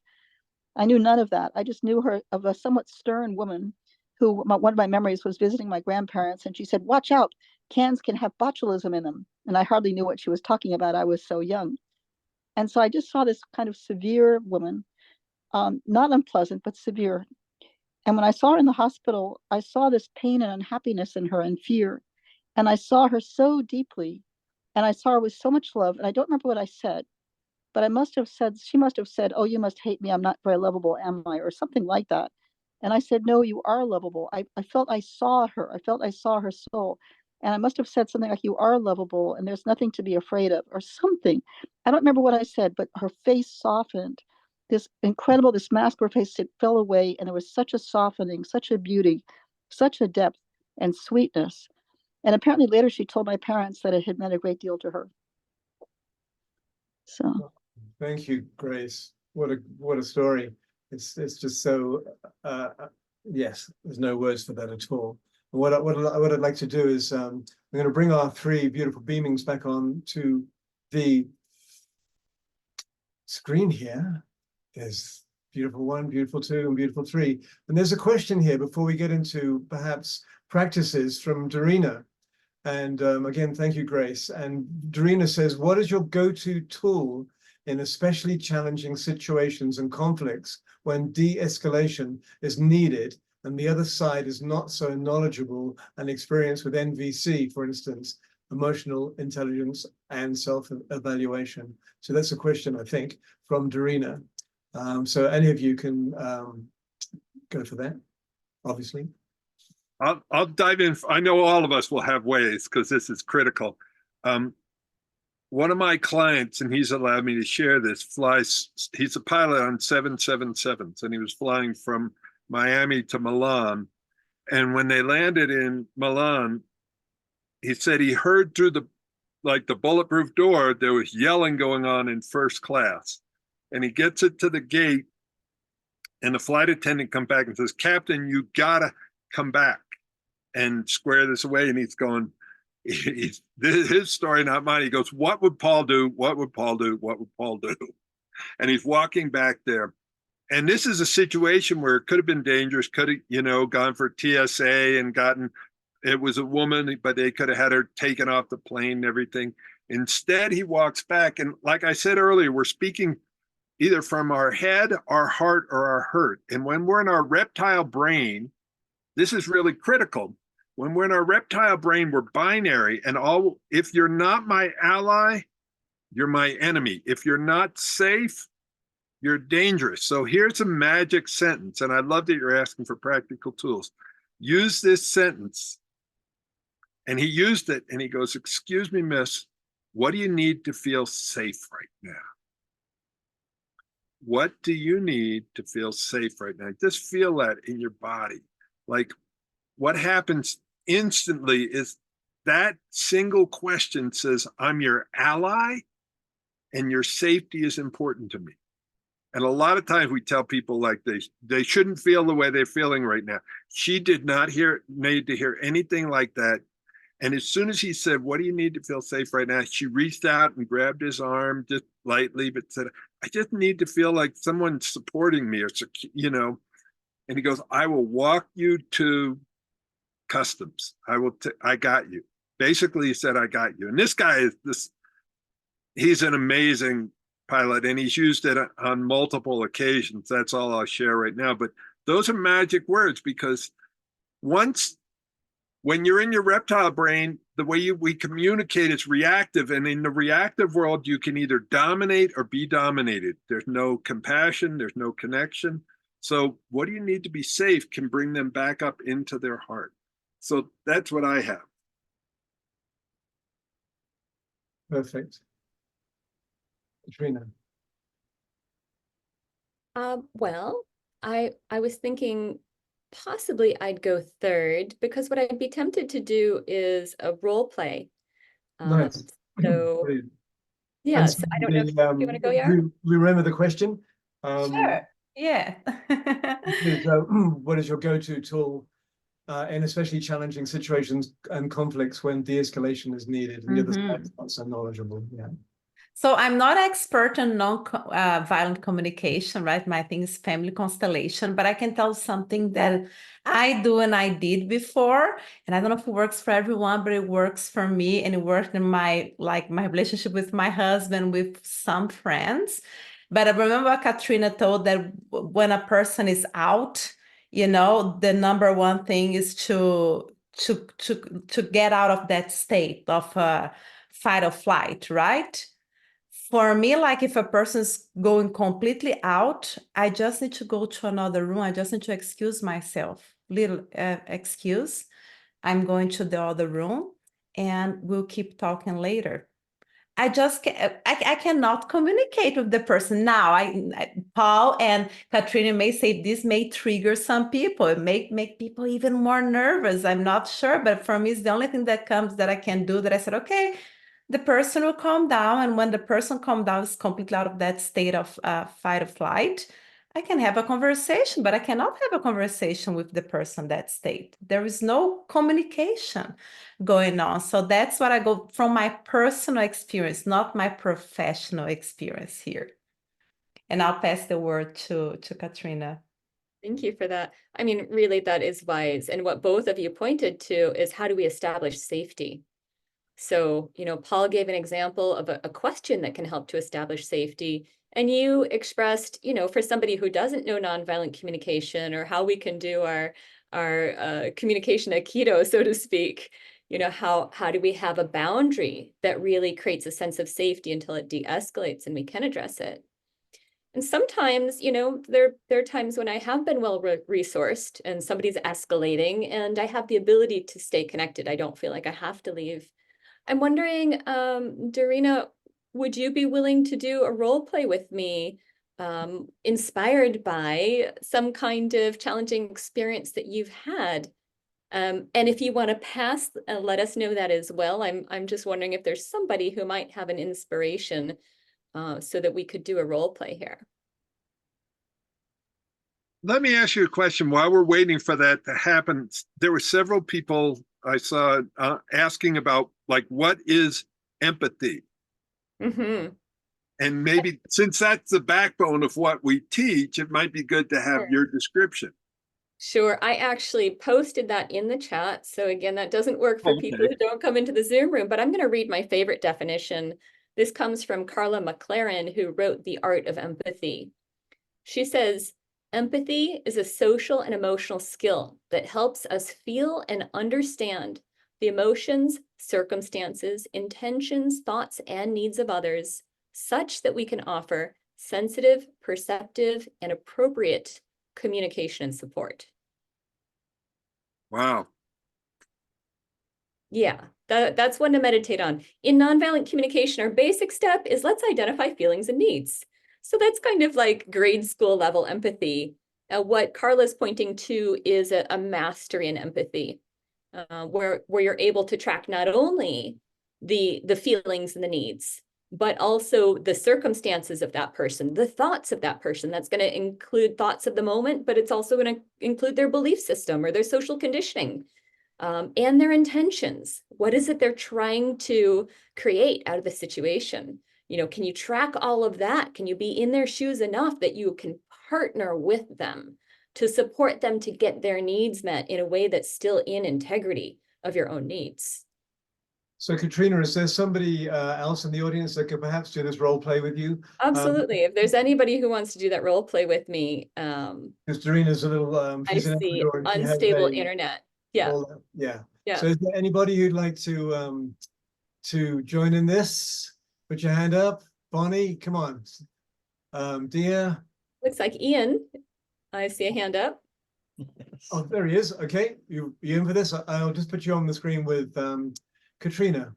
I knew none of that. I just knew her of a somewhat stern woman who, one of my memories was visiting my grandparents, and she said, "Watch out, cans can have botulism in them." And I hardly knew what she was talking about. I was so young. And so I just saw this kind of severe woman, not unpleasant, but severe. And when I saw her in the hospital, I saw this pain and unhappiness in her and fear. And I saw her so deeply, and I saw her with so much love. And I don't remember what I said, but she must have said, oh, you must hate me. I'm not very lovable, am I? Or something like that. And I said, no, you are lovable. I felt I saw her. I felt I saw her soul. And I must have said something like, you are lovable and there's nothing to be afraid of, or something. I don't remember what I said, but her face softened. This mask of her face, it fell away, and there was such a softening, such a beauty, such a depth and sweetness. And apparently later she told my parents that it had meant a great deal to her. So thank you, Grace. What a story. It's just so yes, there's no words for that at all. What I'd like to do is I'm going to bring our three beautiful beamings back on to the screen here. There's beautiful 1, beautiful 2, and beautiful 3. And there's a question here before we get into perhaps practices from Dorina. And again, thank you, Grace. And Dorina says, what is your go-to tool in especially challenging situations and conflicts when de-escalation is needed and the other side is not so knowledgeable and experienced with NVC, for instance, emotional intelligence and self-evaluation? So that's a question, I think, from Dorina. So any of you can go for that, obviously. I'll dive in. I know all of us will have ways because this is critical. One of my clients, and he's allowed me to share this, he's a pilot on 777s, and he was flying from Miami to Milan. And when they landed in Milan, he said he heard through the bulletproof door, there was yelling going on in first class. And he gets it to the gate, and the flight attendant comes back and says, Captain, you gotta come back and square this away. And he's going, his story, not mine. He goes, what would Paul do? What would Paul do? What would Paul do? And he's walking back there. And this is a situation where it could have been dangerous, could have, gone for TSA and it was a woman, but they could have had her taken off the plane and everything. Instead, he walks back. And like I said earlier, we're speaking either from our head, our heart, or our hurt. And when we're in our reptile brain, this is really critical. When we're in our reptile brain, we're binary. And if you're not my ally, you're my enemy. If you're not safe, you're dangerous. So here's a magic sentence. And I love that you're asking for practical tools. Use this sentence. And he used it, and he goes, excuse me, miss, what do you need to feel safe right now? What do you need to feel safe right now? Just feel that in your body. Like what happens instantly is that single question says, I'm your ally and your safety is important to me. And a lot of times we tell people like they shouldn't feel the way they're feeling right now. She did not need to hear anything like that. And as soon as he said, what do you need to feel safe right now? She reached out and grabbed his arm just lightly, but said, I just need to feel like someone's supporting me, or, and he goes, I will walk you to customs. I got you. Basically, he said, I got you. And this guy he's an amazing pilot, and he's used it on multiple occasions. That's all I'll share right now. But those are magic words, because when you're in your reptile brain, the way we communicate is reactive. And in the reactive world, you can either dominate or be dominated. There's no compassion, there's no connection. So what do you need to be safe can bring them back up into their heart. So that's what I have. Perfect. Katrina. Well, I was thinking possibly I'd go third, because what I'd be tempted to do is a role play. Nice. So Brilliant. yes, I don't know if you want to go, Iara? We remember the question. Sure. Yeah. What is your go-to tool in especially challenging situations and conflicts when de-escalation is needed and the other side is not so knowledgeable? Yeah. So I'm not expert on non-violent communication, right? My thing is family constellation, but I can tell something that I do and I did before, and I don't know if it works for everyone, but it works for me, and it worked in my relationship with my husband, with some friends. But I remember Katrina told that when a person is out, the number one thing is to get out of that state of fight or flight, right? for me, like if a person's going completely out, I just need to go to another room. I just need to excuse myself, little excuse. I'm going to the other room and we'll keep talking later. I cannot communicate with the person now. Paul and Katrina may say this may trigger some people. It may make people even more nervous. I'm not sure, but for me, it's the only thing that comes that I can do that I said, okay, the person will calm down. And when the person calms down, is completely out of that state of fight or flight, I can have a conversation, but I cannot have a conversation with the person that state. There is no communication going on. So that's what I go from my personal experience, not my professional experience here. And I'll pass the word to Katrina. Thank you for that. I mean, really, that is wise. And what both of you pointed to is how do we establish safety? So, Paul gave an example of a question that can help to establish safety. And you expressed, for somebody who doesn't know nonviolent communication or how we can do our communication aikido, so to speak, how do we have a boundary that really creates a sense of safety until it de-escalates and we can address it? And sometimes, there are times when I have been well resourced and somebody's escalating and I have the ability to stay connected. I don't feel like I have to leave. I'm wondering, Darina, would you be willing to do a role play with me, inspired by some kind of challenging experience that you've had? And if you want to pass, let us know that as well. I'm just wondering if there's somebody who might have an inspiration, so that we could do a role play here. Let me ask you a question. While we're waiting for that to happen, there were several people I saw asking about, like, what is empathy? Mm-hmm. And maybe since that's the backbone of what we teach, it might be good to have your description. Sure. I actually posted that in the chat. So again, that doesn't work for people who don't come into the Zoom room, but I'm going to read my favorite definition. This comes from Carla McLaren, who wrote The Art of Empathy. She says, empathy is a social and emotional skill that helps us feel and understand the emotions, circumstances, intentions, thoughts, and needs of others, such that we can offer sensitive, perceptive, and appropriate communication and support. Wow. Yeah, that's one to meditate on. In nonviolent communication, our basic step is let's identify feelings and needs. So that's kind of like grade school level empathy. What Carla's pointing to is a mastery in empathy, where you're able to track not only the feelings and the needs, but also the circumstances of that person, the thoughts of that person. That's going to include thoughts of the moment, but it's also going to include their belief system or their social conditioning, and their intentions. What is it they're trying to create out of the situation? Can you track all of that? Can you be in their shoes enough that you can partner with them to support them to get their needs met in a way that's still in integrity of your own needs? So Katrina, is there somebody else in the audience that could perhaps do this role play with you? Absolutely. If there's anybody who wants to do that role play with me, because Darina's a little, I see unstable internet. Yeah. Yeah. Yeah. So is there anybody who'd like to join in this? Put your hand up. Bonnie, come on. Dia. Looks like Ian. I see a hand up. Oh, there he is. Okay, you in for this? I'll just put you on the screen with Katrina.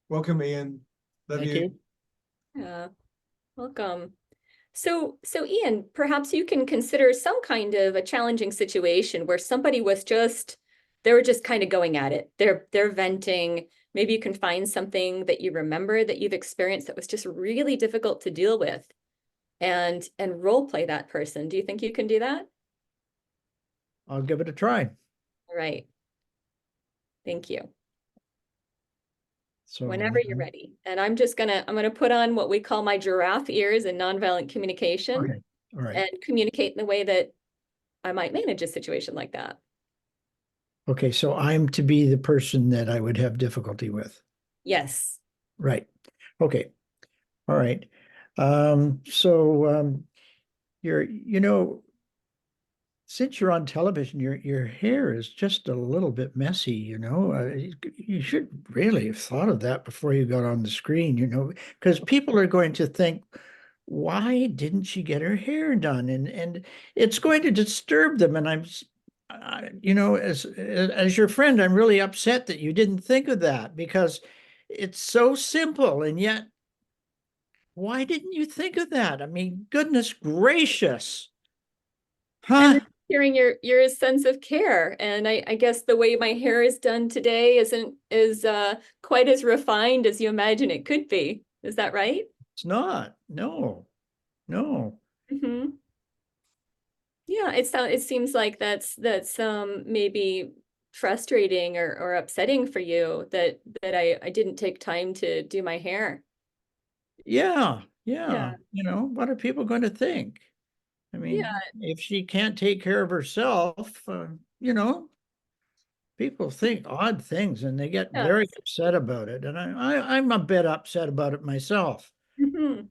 Welcome, Ian. Love you. Yeah, welcome. So Ian, perhaps you can consider some kind of a challenging situation where somebody was they were just kind of going at it. They're venting. Maybe you can find something that you remember that you've experienced that was just really difficult to deal with, and role play that person. Do you think you can do that? I'll give it a try. All right. Thank you. So Whenever you're ready. And I'm gonna put on what we call my giraffe ears in nonviolent communication. Okay. All right. And communicate in the way that I might manage a situation like that. Okay, so I'm to be the person that I would have difficulty with. Yes. Right. Okay. All right. since you're on television, your hair is just a little bit messy, you know. You should really have thought of that before you got on the screen, you know, because people are going to think, why didn't she get her hair done? And it's going to disturb them. And you know, as your friend, I'm really upset that you didn't think of that, because it's so simple, and yet, why didn't you think of that? I mean, goodness gracious. And Huh? then hearing your sense of care. And I guess the way my hair is done today is quite as refined as you imagine it could be. Is that right? It's not. No, no. Mm-hmm. Yeah, it seems like that's maybe frustrating or upsetting for you that I didn't take time to do my hair. Yeah, Yeah. yeah. You know, what are people going to think? I Yeah. mean, if she can't take care of herself, you know, people think odd things and they get Yeah. very upset about it. And I'm a bit upset about it myself. Mm-hmm.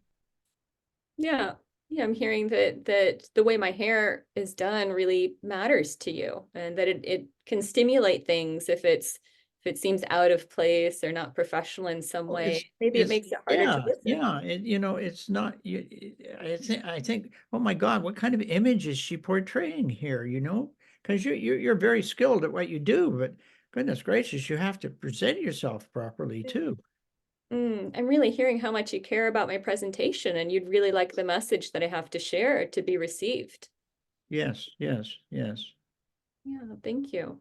Yeah. Yeah, I'm hearing that the way my hair is done really matters to you, and that it can stimulate things if it seems out of place or not professional in some Well, way. Maybe it makes it harder to listen. yeah. You know, it's not. I think. Oh my God, what kind of image is she portraying here? You know, because you're very skilled at what you do, but goodness gracious, you have to present yourself properly too. I'm really hearing how much you care about my presentation, and you'd really like the message that I have to share to be received. Yes, yes, yes. Yeah, thank you.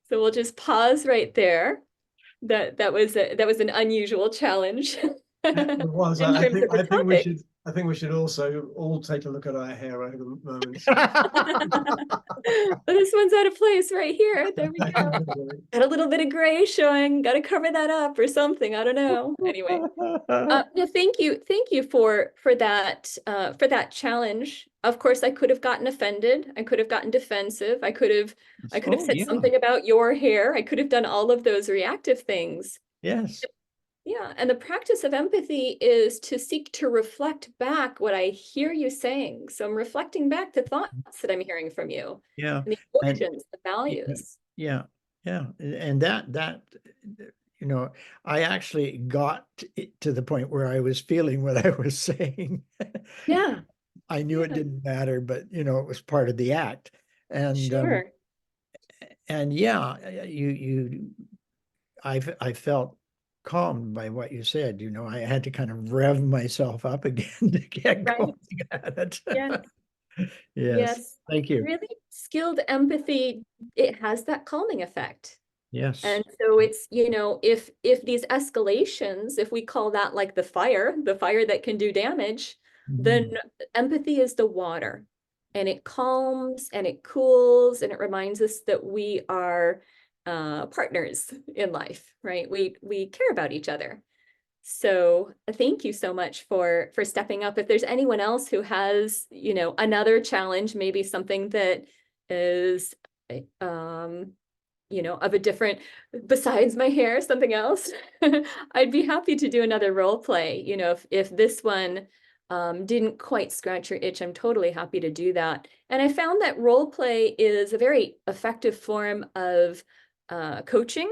So we'll just pause right there. That was an unusual challenge It was. in terms of the topic. I think we should also all take a look at our hair over the moment. But this one's out of place right here. There we go. Got a little bit of gray showing. Got to cover that up or something. I don't know. Anyway, no, thank you for that challenge. Of course, I could have gotten offended. I could have gotten defensive. I could have Oh, said yeah. something about your hair. I could have done all of those reactive things. Yes. Yeah, and the practice of empathy is to seek to reflect back what I hear you saying. So I'm reflecting back the thoughts that I'm hearing from you, Yeah. and the And emotions, the values. yeah, yeah. And that, you know, I actually got to the point where I was feeling what I was saying. Yeah, I knew it didn't matter, but you know, it was part of the act. And sure. and yeah, I felt calmed by what you said. You know, I had to kind of rev myself up again to get Right. going at it. Yes. Yes. Yes. Thank you. Really skilled empathy, it has that calming effect. Yes. And so it's, you know, if these escalations, if we call that like the fire that can do damage, then empathy is the water, and it calms and it cools and it reminds us that we are partners in life, right? We care about each other. So thank you so much for stepping up. If there's anyone else who has, you know, another challenge, maybe something that is you know, of a different, besides my hair, something else, I'd be happy to do another role play. You know, if this one didn't quite scratch your itch, I'm totally happy to do that. And I found that role play is a very effective form of coaching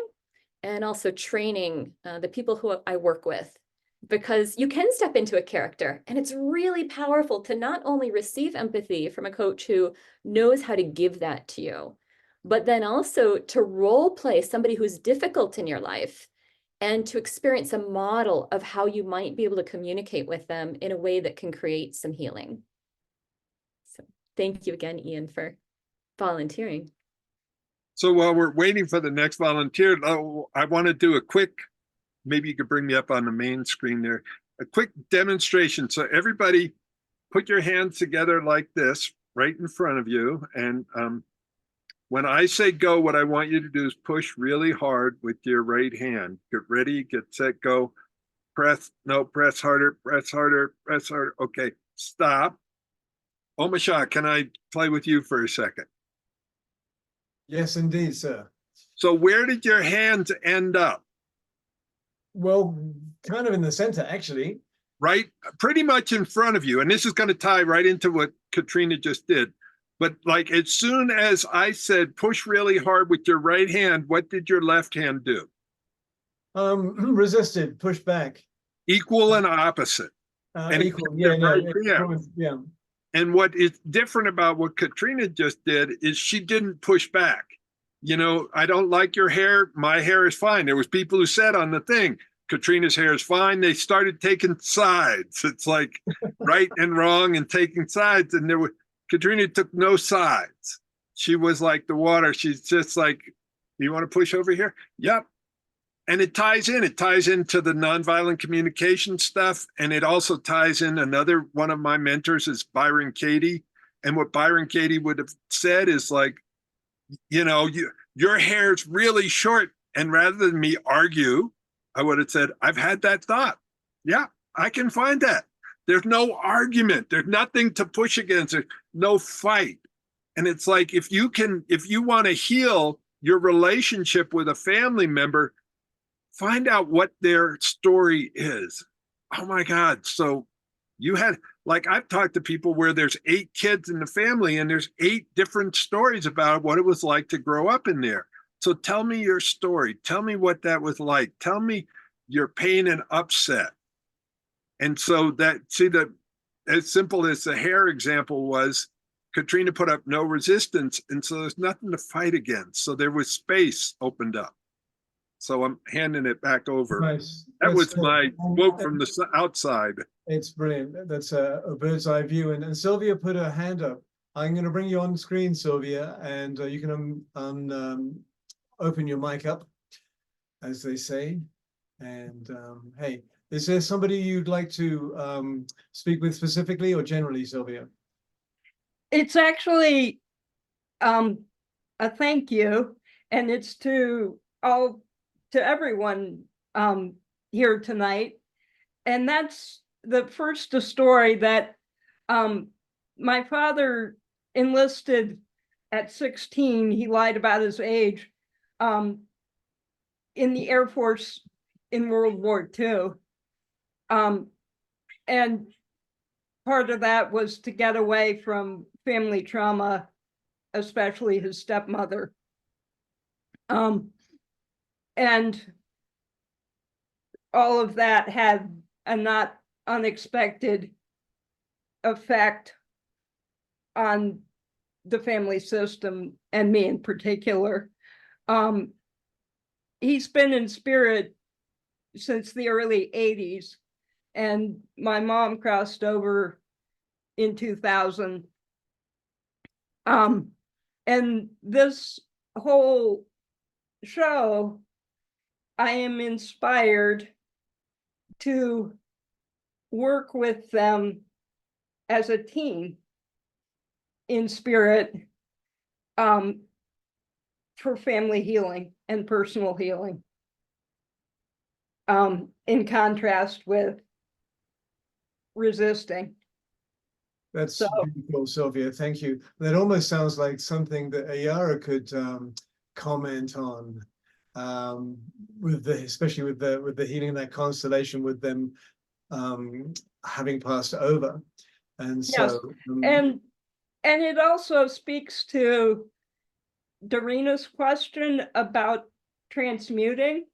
and also training the people who I work with, because you can step into a character, and it's really powerful to not only receive empathy from a coach who knows how to give that to you, but then also to role play somebody who's difficult in your life and to experience a model of how you might be able to communicate with them in a way that can create some healing. So thank you again, Ian, for volunteering. So while we're waiting for the next volunteer, I want to do a quick, maybe you could bring me up on the main screen there, a quick demonstration. So everybody put your hands together like this right in front of you. And when I say go, what I want you to do is push really hard with your right hand. Get ready, get set, go. Press, no, press harder, press harder, press harder. Okay, stop. Omashar, can I play with you for a second? Yes, indeed, sir. So where did your hands end up? Well, kind of in the center, actually. right pretty much in front of you. And this is going to tie right into what Katrina just did. But like as soon as I said, push really hard with your right hand, what did your left hand do? Resisted, pushed back. Equal and opposite. And Equal, yeah, no, yeah. yeah. And what is different about what Katrina just did is she didn't push back. You know, I don't like your hair. My hair is fine. There was people who said on the thing, Katrina's hair is fine. They started taking sides. It's like right and wrong and taking sides. And Katrina took no sides. She was like the water. She's just like, you want to push over here? Yep. And it ties into the nonviolent communication stuff. And it also ties in another one of my mentors is Byron Katie. And what Byron Katie would have said is like, you know, your hair's really short. And rather than me argue, I would have said, I've had that thought. Yeah, I can find that. There's no argument. There's nothing to push against. There's no fight. And it's like, if you want to heal your relationship with a family member, find out what their story is. Oh my God. So you had, like, I've talked to people where there's 8 kids in the family and there's 8 different stories about what it was like to grow up in there. So tell me your story. Tell me what that was like. Tell me your pain and upset. And so as simple as the hair example was, Katrina put up no resistance. And so there's nothing to fight against. So there was space opened up. So I'm handing it back over. Nice. That was my quote from the outside. It's brilliant. That's a bird's eye view. And Sylvia put her hand up. I'm going to bring you on screen, Sylvia, and you can open your mic up, as they say. And hey, is there somebody you'd like to speak with specifically or generally, Sylvia? It's actually a thank you, and it's to everyone here tonight. And that's the first story that my father enlisted at 16. He lied about his age in the Air Force in World War II. And part of that was to get away from family trauma, especially his stepmother. And all of that had a not unexpected effect on the family system and me in particular. He's been in spirit since the early 80s, and my mom crossed over in 2000. And this whole show, I am inspired to work with them as a team in spirit for family healing and personal healing, in contrast with resisting. That's beautiful, Sylvia. Thank you. That almost sounds like something that Iara could comment on, especially with the healing of that constellation, with them having passed over. And so yes. And it also speaks to Darina's question about transmuting,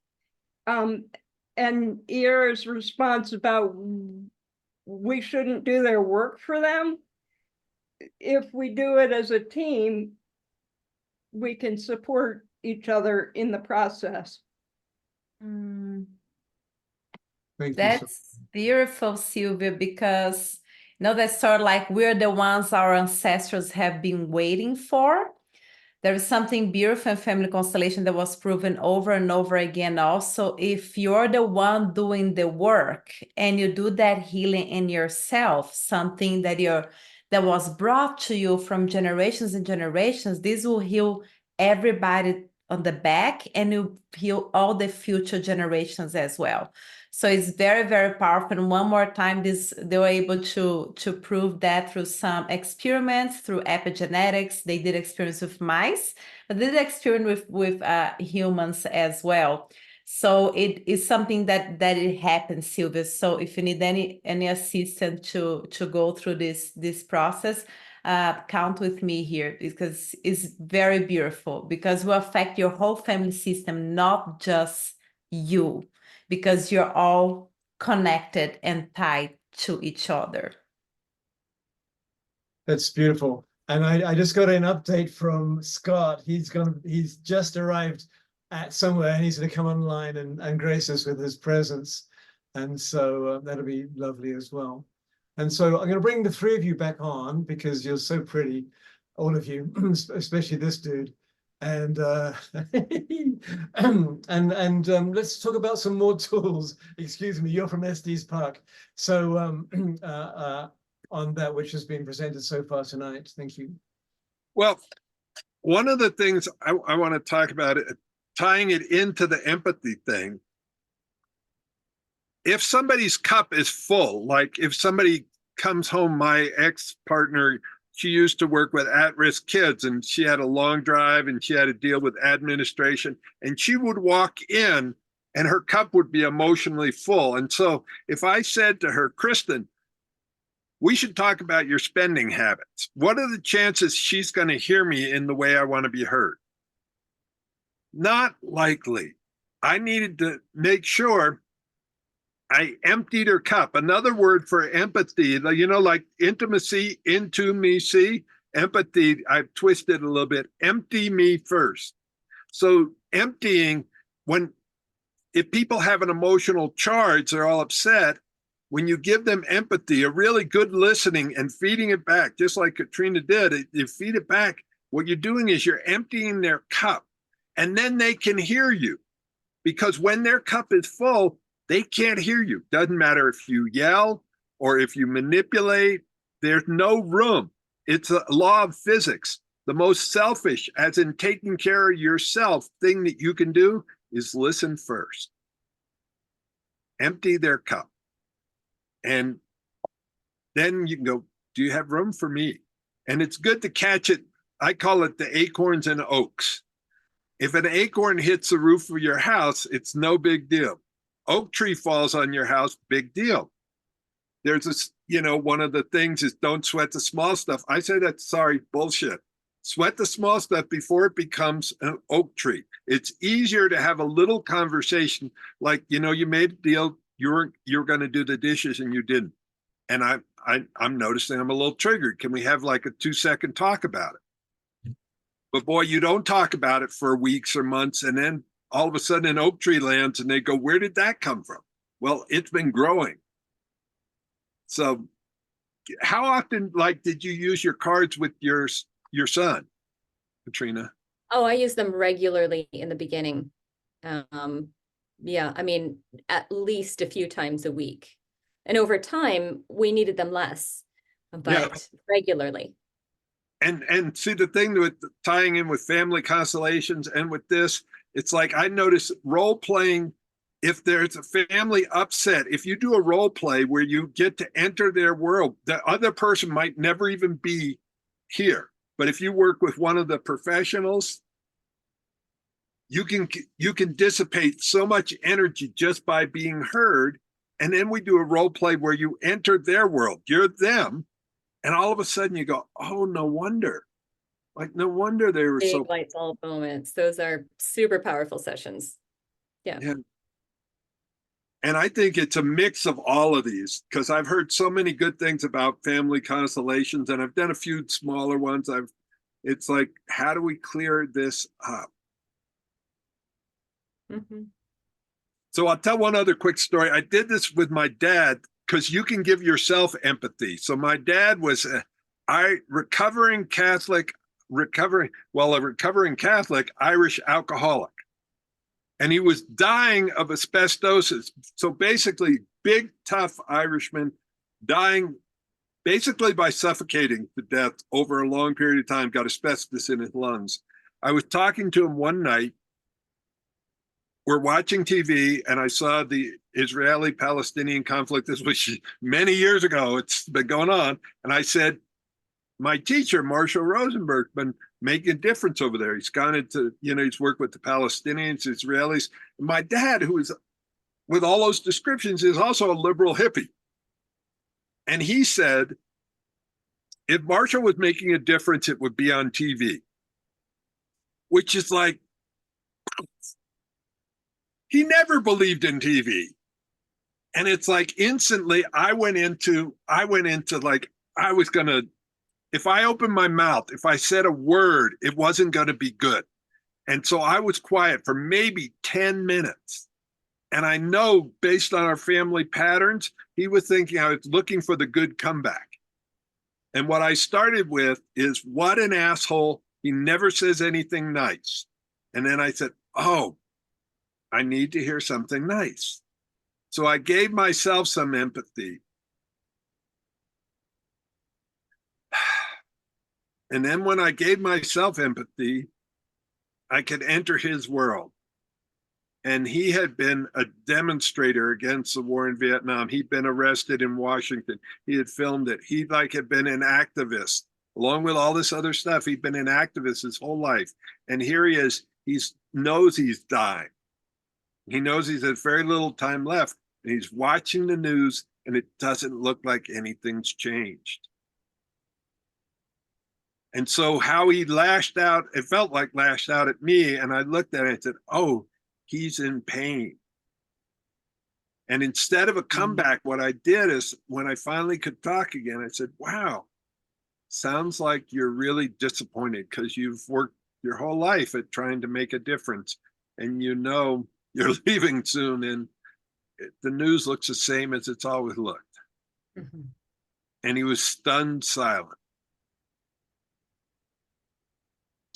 and Iara's response about we shouldn't do their work for them. If we do it as a team, we can support each other in the process. That's beautiful, Sylvia, because that's sort of like we're the ones our ancestors have been waiting for. There is something beautiful in family constellation that was proven over and over again. Also, if you're the one doing the work and you do that healing in yourself, something that was brought to you from generations and generations, this will heal everybody on the back and you heal all the future generations as well. So it's very, very powerful. And one more time, they were able to prove that through some experiments, through epigenetics. They did experiments with mice, but they did experiment with humans as well. So it is something that it happens, Sylvia. So if you need any assistance to go through this process, count with me here, because it's very beautiful, because will affect your whole family system, not just you, because you're all connected and tied to each other. That's beautiful. And I just got an update from Scott. He's just arrived at somewhere, and he's going to come online and grace us with his presence. And so that'll be lovely as well. And so I'm going to bring the three of you back on, because you're so pretty, all of you, especially this dude. And let's talk about some more tools. Excuse me, you're from SD's Park. So on that which has been presented so far tonight. Thank you. Well, one of the things I want to talk about, tying it into the empathy thing. If somebody's cup is full, like if somebody comes home, my ex-partner, she used to work with at-risk kids, and she had a long drive and she had to deal with administration, and she would walk in and her cup would be emotionally full. And so if I said to her, Kristen, we should talk about your spending habits, what are the chances she's going to hear me in the way I want to be heard? Not likely. I needed to make sure I emptied her cup. Another word for empathy, you know, like intimacy, into me, see, empathy, I've twisted a little bit. Empty me first. So emptying, if people have an emotional charge, they're all upset. When you give them empathy, a really good listening and feeding it back, just like Katrina did, you feed it back. What you're doing is you're emptying their cup, and then they can hear you. Because when their cup is full, they can't hear you. Doesn't matter if you yell or if you manipulate, there's no room. It's a law of physics. The most selfish, as in taking care of yourself, thing that you can do is listen first. Empty their cup. And then you can go, do you have room for me? And it's good to catch it. I call it the acorns and oaks. If an acorn hits the roof of your house, it's no big deal. Oak tree falls on your house, big deal. There's this, you know, one of the things is don't sweat the small stuff. I say that's bullshit. Sweat the small stuff before it becomes an oak tree. It's easier to have a little conversation, like, you know, you made a deal, you're going to do the dishes and you didn't. And I'm noticing I'm a little triggered. Can we have like a 2-second talk about it? But boy, you don't talk about it for weeks or months, and then all of a sudden an oak tree lands and they go, where did that come from? Well, it's been growing. So how often, like, did you use your cards with your son, Katrina? Oh, I use them regularly in the beginning. Yeah, I mean, at least a few times a week. And over time, we needed them less, but regularly. And see, the thing with tying in with family constellations and with this, it's like I notice role playing. If there's a family upset, if you do a role play where you get to enter their world, the other person might never even be here. But if you work with one of the professionals, you can dissipate so much energy just by being heard. And then we do a role play where you enter their world. You're them. And all of a sudden you go, oh, no wonder. Like, no wonder they were Big light bulb moments. Those are super powerful sessions. Yeah. And I think it's a mix of all of these, because I've heard so many good things about family constellations, and I've done a few smaller ones. It's like, how do we clear this up? Mm-hmm. So I'll tell one other quick story. I did this with my dad, because you can give yourself empathy. So my dad was a recovering Catholic Irish alcoholic. And he was dying of asbestosis. So basically, big, tough Irishman dying basically by suffocating to death over a long period of time, got asbestos in his lungs. I was talking to him one night. We're watching TV, and I saw the Israeli-Palestinian conflict. This was many years ago. It's been going on. And I said, my teacher, Marshall Rosenberg, been making a difference over there. He's gone into, he's worked with the Palestinians, Israelis. My dad, who is, with all those descriptions, is also a liberal hippie. And he said, if Marshall was making a difference, it would be on TV, which is like, he never believed in TV. And it's like instantly I went into like, I was going to, if I opened my mouth, if I said a word, it wasn't going to be good. And so I was quiet for maybe 10 minutes. And I know based on our family patterns, he was thinking I was looking for the good comeback. And what I started with is, what an asshole. He never says anything nice. And then I said, oh, I need to hear something nice. So I gave myself some empathy. And then when I gave myself empathy, I could enter his world. And he had been a demonstrator against the war in Vietnam. He'd been arrested in Washington. He had filmed it. He had been an activist. Along with all this other stuff, he'd been an activist his whole life. And here he is. He knows he's dying. He knows he's had very little time left. And he's watching the news, and it doesn't look like anything's changed. And so how he lashed out, it felt like lashed out at me. And I looked at it and said, oh, he's in pain. And instead of a comeback, what I did is, when I finally could talk again, I said, wow, sounds like you're really disappointed because you've worked your whole life at trying to make a difference. And you're leaving soon, and the news looks the same as it's always looked. Mm-hmm. And he was stunned silent.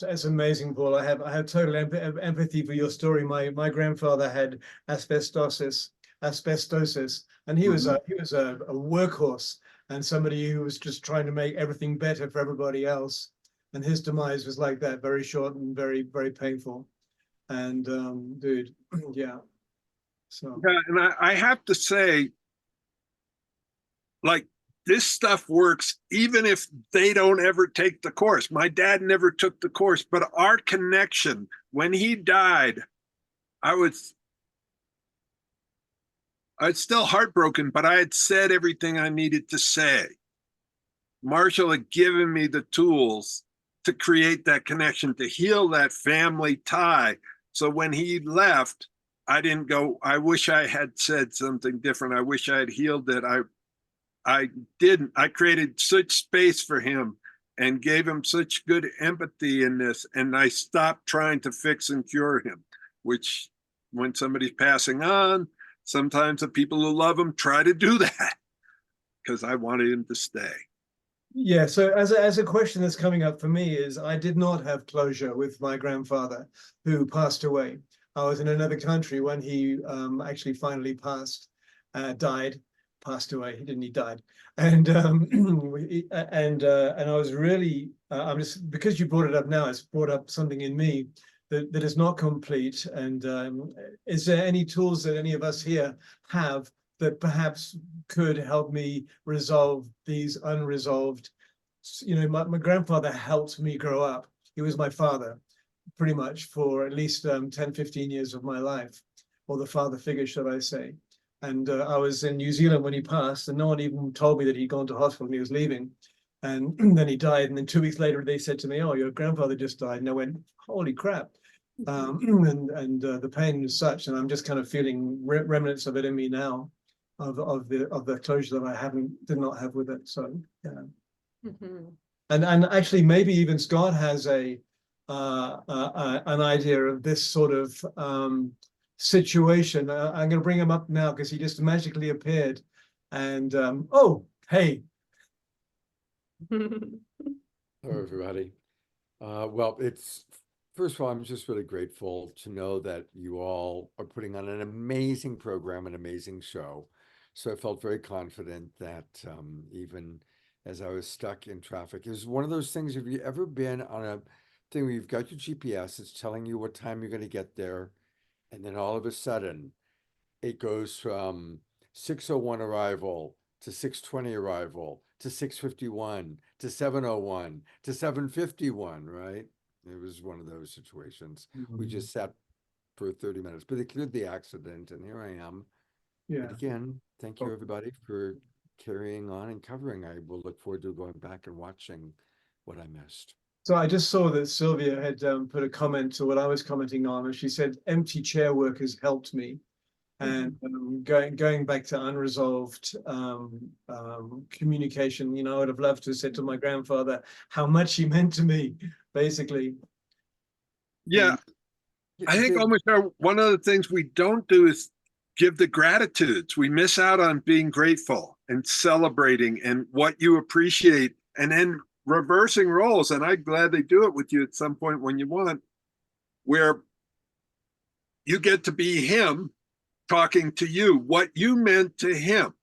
It's amazing, Paul. I have total empathy for your story. My grandfather had asbestosis, and he was a workhorse and somebody who was just trying to make everything better for everybody else. And his demise was like that, very short and very, very painful. And dude, yeah. So yeah, and I have to say, like, this stuff works even if they don't ever take the course. My dad never took the course, but our connection, when he died, I was still heartbroken, but I had said everything I needed to say. Marshall had given me the tools to create that connection, to heal that family tie. So when he left, I didn't go, I wish I had said something different. I wish I had healed it. I didn't. I created such space for him and gave him such good empathy in this. And I stopped trying to fix and cure him, which, when somebody's passing on, sometimes the people who love him try to do that, because I wanted him to stay. yeah, so as a question that's coming up for me is, I did not have closure with my grandfather who passed away. I was in another country when he actually finally passed away. He died. And and I was really, I'm just, because you brought it up now, it's brought up something in me that is not complete. And is there any tools that any of us here have that perhaps could help me resolve these unresolved? My grandfather helped me grow up. He was my father pretty much for at least 10, 15 years of my life, or the father figure, should I say. And I was in New Zealand when he passed, and no one even told me that he'd gone to hospital and he was leaving. And then he died. And then 2 weeks later, they said to me, oh, your grandfather just died. And I went, holy crap. The pain is such, and I'm just kind of feeling remnants of it in me now, of the closure that I did not have with it. So yeah. Mm-hmm. And actually, maybe even Scott has an idea of this sort of situation. I'm going to bring him up now because he just magically appeared. And oh, hey. Hello, everybody. Well, first of all, I'm just really grateful to know that you all are putting on an amazing program, an amazing show. So I felt very confident that even as I was stuck in traffic, it was one of those things, have you ever been on a thing where you've got your GPS, it's telling you what time you're going to get there, and then all of a sudden it goes from 6:01 arrival to 6:20 arrival to 6:51 to 7:01 to 7:51, right? It was one of those situations. We just sat for 30 minutes, but they cleared the accident, and here I am. Yeah. And again, thank you everybody for carrying on and covering. I will look forward to going back and watching what I missed. So I just saw that Sylvia had put a comment to what I was commenting on, and she said, empty chair work has helped me. And going back to unresolved communication, you know, I would have loved to have said to my grandfather how much he meant to me, basically. Yeah. I think Omashar, one of the things we don't do is give the gratitudes. We miss out on being grateful and celebrating and what you appreciate, and then reversing roles. And I'd gladly do it with you at some point when you want, where you get to be him talking to you, what you meant to him.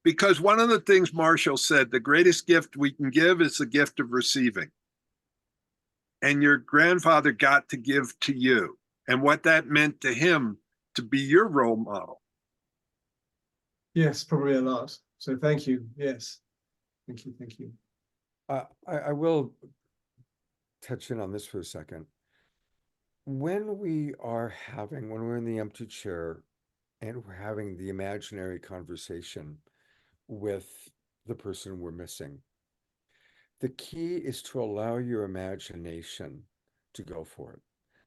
Because one of the things Marshall said, the greatest gift we can give is the gift of receiving. And your grandfather got to give to you, and what that meant to him to be your role model. Yes, probably a lot. So thank you. Yes. Thank you. Thank you. I will touch in on this for a second. When we're in the empty chair and we're having the imaginary conversation with the person we're missing, the key is to allow your imagination to go for it.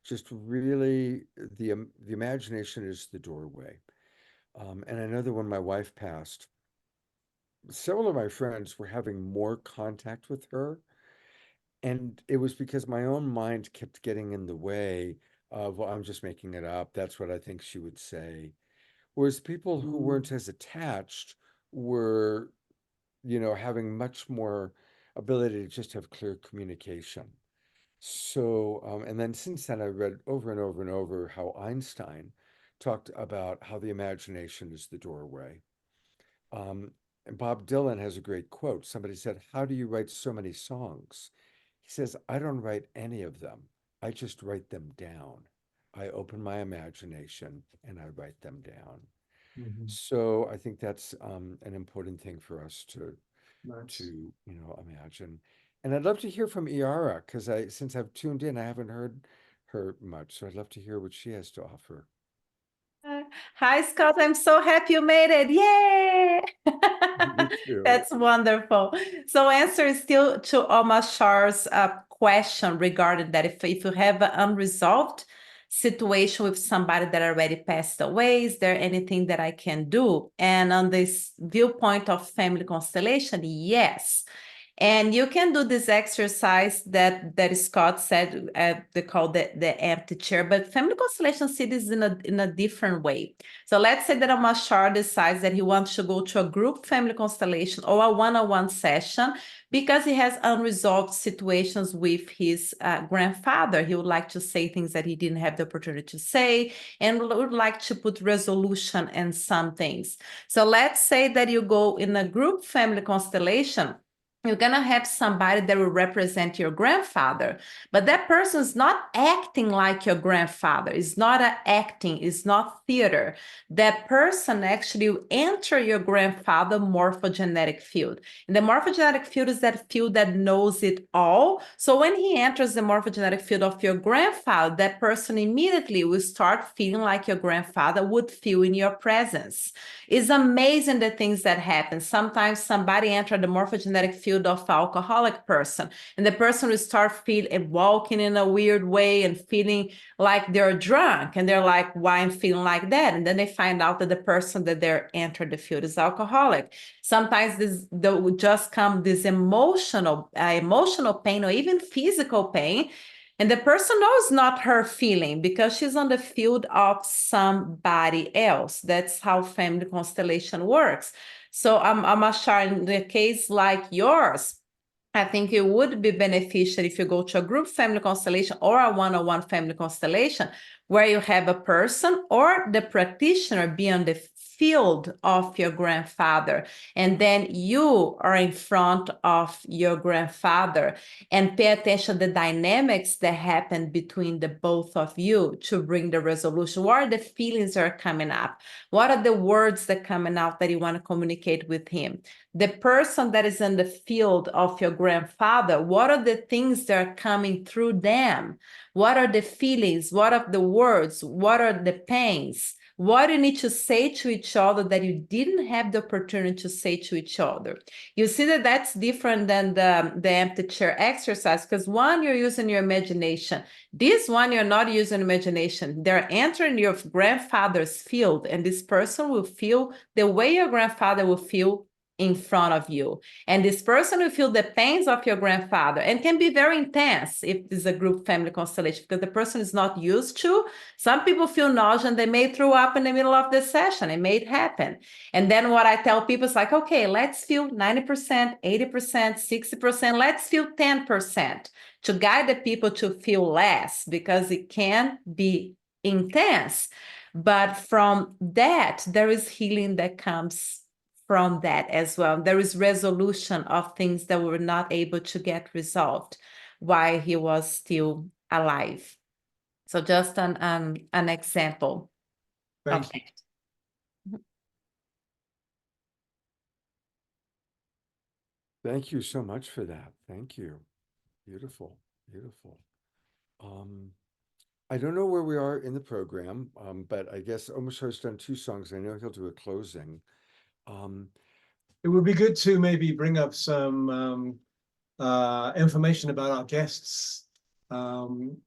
Just really, the imagination is the doorway. And I know that when my wife passed, several of my friends were having more contact with her. And it was because my own mind kept getting in the way of, well, I'm just making it up. That's what I think she would say. Whereas people who weren't as attached were, you know, having much more ability to just have clear communication. So, and then since then, I read over and over and over how Einstein talked about how the imagination is the doorway. And Bob Dylan has a great quote. Somebody said, "How do you write so many songs?" He says, "I don't write any of them. I just write them down. I open my imagination and I write them down." So I think that's an important thing for us to you know, imagine. And I'd love to hear from Iara, because since I've tuned in, I haven't heard her much. So I'd love to hear what she has to offer. Hi, Scott. I'm so happy you made it. Yay! Me too. That's wonderful. So answer is still to Omashar's question regarding that. If you have an unresolved situation with somebody that already passed away, is there anything that I can do? And on this viewpoint of family constellation, yes. And you can do this exercise that Scott said, they call the empty chair, but family constellation see this in a different way. So let's say that Omashar decides that he wants to go to a group family constellation or a one-on-one session because he has unresolved situations with his grandfather. He would like to say things that he didn't have the opportunity to say, and would like to put resolution in some things. So let's say that you go in a group family constellation. You're going to have somebody that will represent your grandfather, but that person is not acting like your grandfather. It's not acting, it's not theater. That person actually will enter your grandfather morphogenetic field. And the morphogenetic field is that field that knows it all. So when he enters the morphogenetic field of your grandfather, that person immediately will start feeling like your grandfather would feel in your presence. It's amazing the things that happen. Sometimes somebody enters the morphogenetic field of alcoholic person, and the person will start feeling walking in a weird way and feeling like they're drunk, and they're like, why I'm feeling like that? And then they find out that the person that they're entered the field is alcoholic. Sometimes there will just come this emotional pain or even physical pain, and the person knows not her feeling because she's on the field of somebody else. That's how family constellation works. So Omashar, in the case like yours, I think it would be beneficial if you go to a group family constellation or a one-on-one family constellation where you have a person or the practitioner be on the field of your grandfather, and then you are in front of your grandfather, and pay attention to the dynamics that happen between the both of you to bring the resolution. What are the feelings that are coming up? What are the words that are coming out that you want to communicate with him? The person that is in the field of your grandfather, what are the things that are coming through them? What are the feelings? What are the words? What are the pains? What do you need to say to each other that you didn't have the opportunity to say to each other? You see that that's different than the empty chair exercise, because one, you're using your imagination. This one, you're not using imagination. They're entering your grandfather's field, and this person will feel the way your grandfather will feel in front of you. And this person will feel the pains of your grandfather, and can be very intense if it's a group family constellation, because the person is not used to. Some people feel nausea and they may throw up in the middle of the session. It may happen. And then what I tell people is like, okay, let's feel 90%, 80%, 60%, let's feel 10%, to guide the people to feel less, because it can be intense. But from that, there is healing that comes from that as well. There is resolution of things that were not able to get resolved while he was still alive. So just an example of Thank you. that. Thank you so much for that. Thank you. Beautiful, beautiful. I don't know where we are in the program, but I guess Omashar's done 2 songs. I know he'll do a closing. It would be good to maybe bring up some information about our guests. You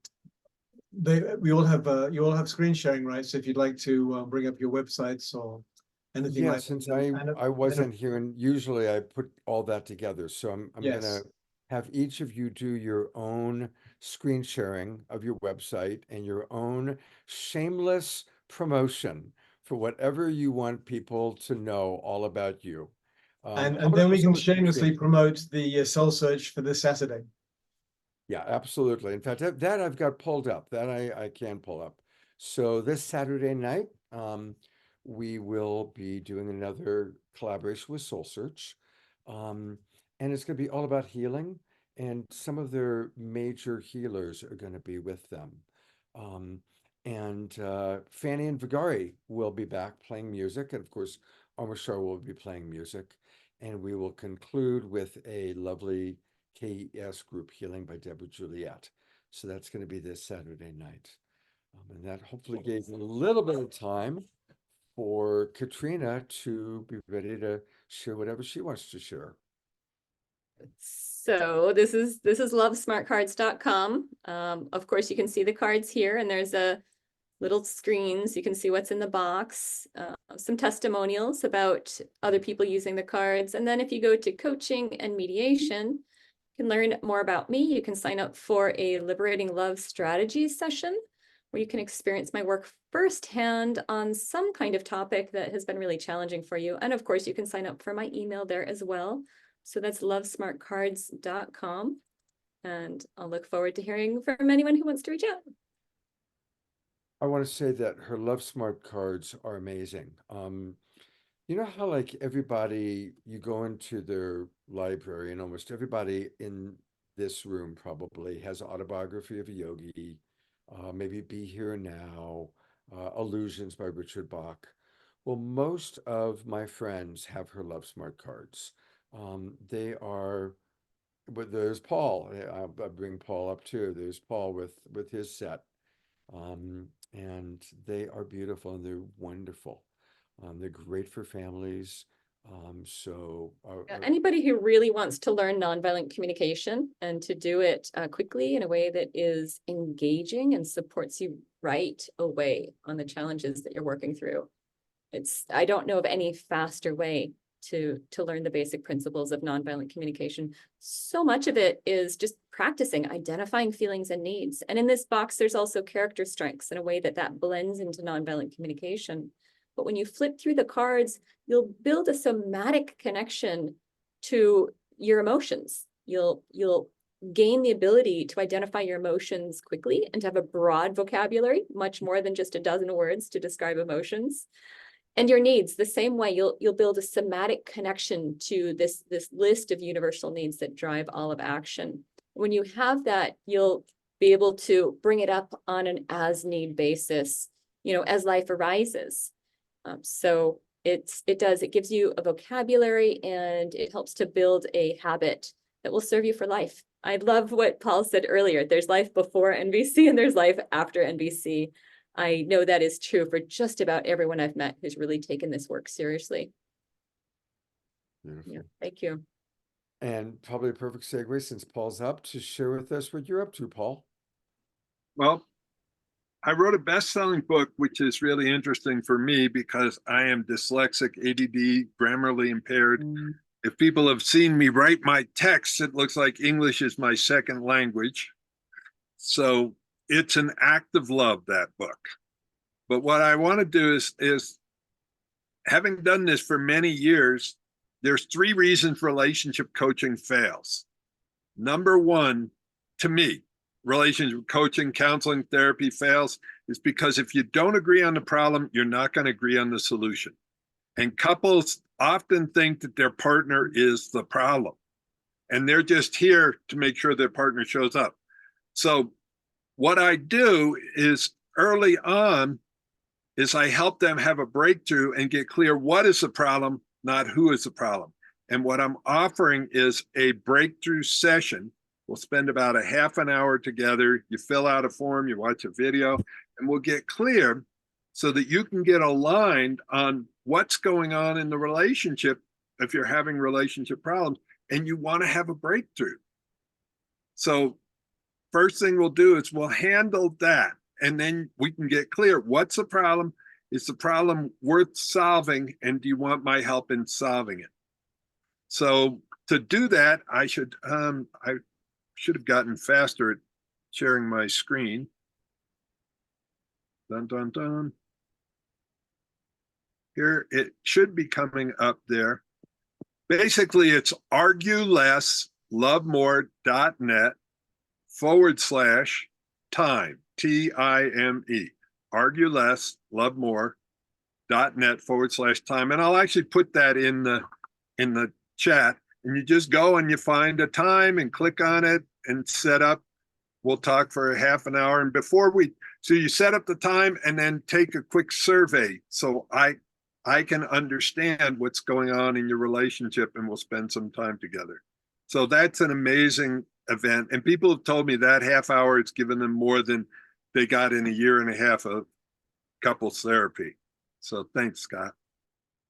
all have screen sharing, right? So if you'd like to bring up your websites or anything Yeah, like since that. I wasn't here, and usually I put all that together. So I'm Yes. gonna have each of you do your own screen sharing of your website and your own shameless promotion for whatever you want people to know all about you. How And about then we you can start with shamelessly Katrina? promote the soul search for this Saturday. Yeah, absolutely. In fact, that I've got pulled up. That I can pull up. So this Saturday night, we will be doing another collaboration with Soul Search. And it's going to be all about healing, and some of their major healers are going to be with them. And Fanny and Vigari will be back playing music, and of course, Omashar will be playing music. And we will conclude with a lovely KES group, Healing by Deborah Juliet. So that's going to be this Saturday night. And that hopefully gave a little bit of time for Katrina to be ready to share whatever she wants to share. So this is lovesmartcards.com. Of course, you can see the cards here, and there's a little screens. You can see what's in the box, some testimonials about other people using the cards. And then if you go to coaching and mediation, you can learn more about me. You can sign up for a Liberating Love Strategies session, where you can experience my work firsthand on some kind of topic that has been really challenging for you. And of course, you can sign up for my email there as well. So that's lovesmartcards.com. And I'll look forward to hearing from anyone who wants to reach out. I want to say that her Love Smart cards are amazing. You know how like everybody, you go into their library, and almost everybody in this room probably has Autobiography of a Yogi, maybe Be Here Now, Illusions by Richard Bach. Well, most of my friends have her Love Smart cards. They are, but there's Paul. I bring Paul up too. There's Paul with his set. And they are beautiful and they're wonderful. They're great for families. Anybody who really wants to learn nonviolent communication and to do it quickly in a way that is engaging and supports you right away on the challenges that you're working through. I don't know of any faster way to learn the basic principles of nonviolent communication. So much of it is just practicing, identifying feelings and needs. And in this box, there's also character strengths in a way that blends into nonviolent communication. But when you flip through the cards, you'll build a somatic connection to your emotions. You'll gain the ability to identify your emotions quickly and to have a broad vocabulary, much more than just a dozen words to describe emotions. and your needs. The same way you'll build a somatic connection to this list of universal needs that drive all of action. When you have that, you'll be able to bring it up on an as need basis, as life arises. So it gives you a vocabulary, and it helps to build a habit that will serve you for life. I love what Paul said earlier. There's life before NVC and there's life after NVC. I know that is true for just about everyone I've met who's really taken this work seriously. Beautiful. Yeah, thank you. And probably a perfect segue, since Paul's up, to share with us what you're up to, Paul. Well, I wrote a best-selling book, which is really interesting for me because I am dyslexic, ADD, grammarly impaired. If people have seen me write my texts, it looks like English is my second language. So it's an act of love, that book. But what I want to do is having done this for many years, there's 3 reasons relationship coaching fails. Number one, to me, relationship coaching, counseling, therapy fails is because if you don't agree on the problem, you're not going to agree on the solution. And couples often think that their partner is the problem, and they're just here to make sure their partner shows up. So what I do is early on is I help them have a breakthrough and get clear what is the problem, not who is the problem. And what I'm offering is a breakthrough session. We'll spend about a half an hour together. You fill out a form, you watch a video, and we'll get clear so that you can get aligned on what's going on in the relationship if you're having relationship problems and you want to have a breakthrough. So first thing we'll do is we'll handle that, and then we can get clear. What's the problem? Is the problem worth solving? And do you want my help in solving it? So to do that, I should have gotten faster at sharing my screen. Dun, dun, dun. Here, it should be coming up there. Basically, it's arguelesslovemore.net/time, T-I-M-E. arguelesslovemore.net/time. And I'll actually put that in the chat. And you just go and you find a time and click on it and set up. We'll talk for a half an hour. And so you set up the time and then take a quick survey. So I can understand what's going on in your relationship, and we'll spend some time together. So that's an amazing event. And people have told me that half hour has given them more than they got in a year and a half of couples therapy. So thanks, Scott.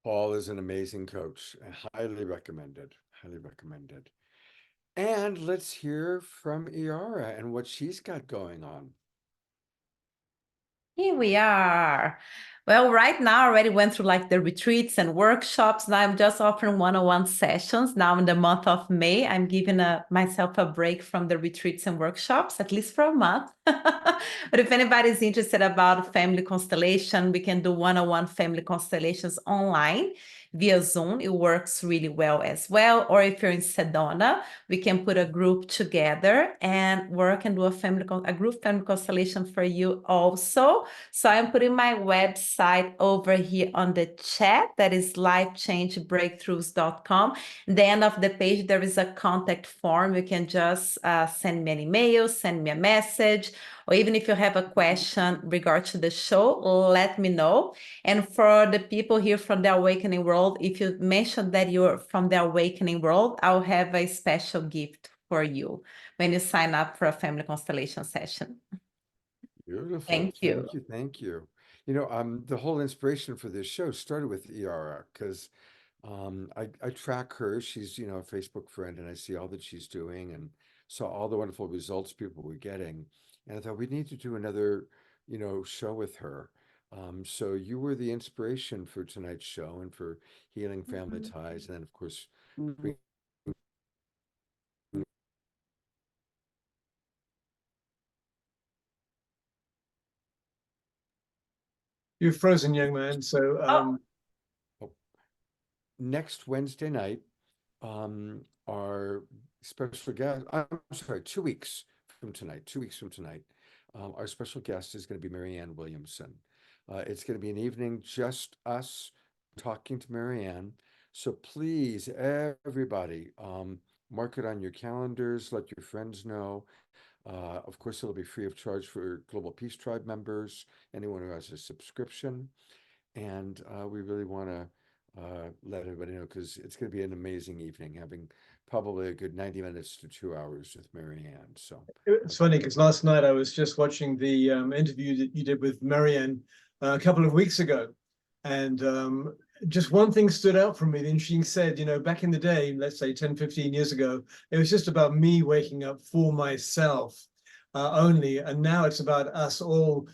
Paul is an amazing coach. Highly recommended. Highly recommended. And let's hear from Iara and what she's got going on. Here we are. Well, right now I already went through like the retreats and workshops. Now I'm just offering one-on-one sessions. Now in the month of May, I'm giving myself a break from the retreats and workshops, at least for a month. But if anybody's interested about family constellation, we can do one-on-one family constellations online via Zoom. It works really well as well. Or if you're in Sedona, we can put a group together and work and do a group family constellation for you also. So I'm putting my website over here on the chat. That is lifechangebreakthroughs.com. At the end of the page, there is a contact form. You can just send me an email, send me a message, or even if you have a question regarding to the show, let me know. And for the people here from the Awakening World, if you mention that you're from the Awakening World, I'll have a special gift for you when you sign up for a family constellation session. Beautiful. Thank you. Thank you. Thank you. The whole inspiration for this show started with Iara because I track her. She's, a Facebook friend, and I see all that she's doing and saw all the wonderful results people were getting. And I thought we need to do another, show with her. So you were the inspiration for tonight's show and for healing family ties. And then, of course, You're frozen, young man. So next Wednesday night, our special guest, I'm sorry, 2 weeks from tonight, our special guest is going to be Marianne Williamson. It's going to be an evening, just us talking to Marianne. So please, everybody, mark it on your calendars, let your friends know. Of course, it'll be free of charge for Global Peace Tribe members, anyone who has a subscription. And we really want to let everybody know, because it's going to be an amazing evening, having probably a good 90 minutes to 2 hours with Marianne. So It's funny because last night I was just watching the interview that you did with Marianne a couple of weeks ago. And just one thing stood out for me. Then she said, back in the day, let's say 10, 15 years ago, it was just about me waking up for myself only. And now it's about us all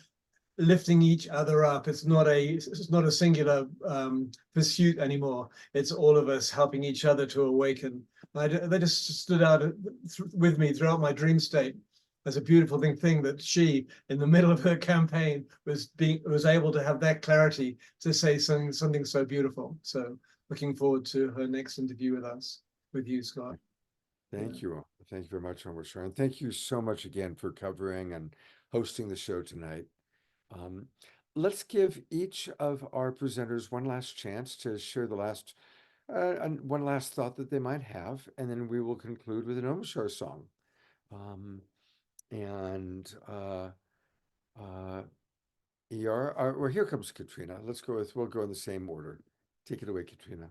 lifting each other up. It's not a singular pursuit anymore. It's all of us helping each other to awaken. They just stood out with me throughout my dream state as a beautiful thing that she, in the middle of her campaign, was able to have that clarity to say something so beautiful. So looking forward to her next interview with you, Scott. thank you. Thank you very much, Omashar. And thank you so much again for covering and hosting the show tonight. Let's give each of our presenters one last chance to share the one last thought that they might have, and then we will conclude with an Omashar song. Well, here comes Katrina. We'll go in the same order. Take it away, Katrina.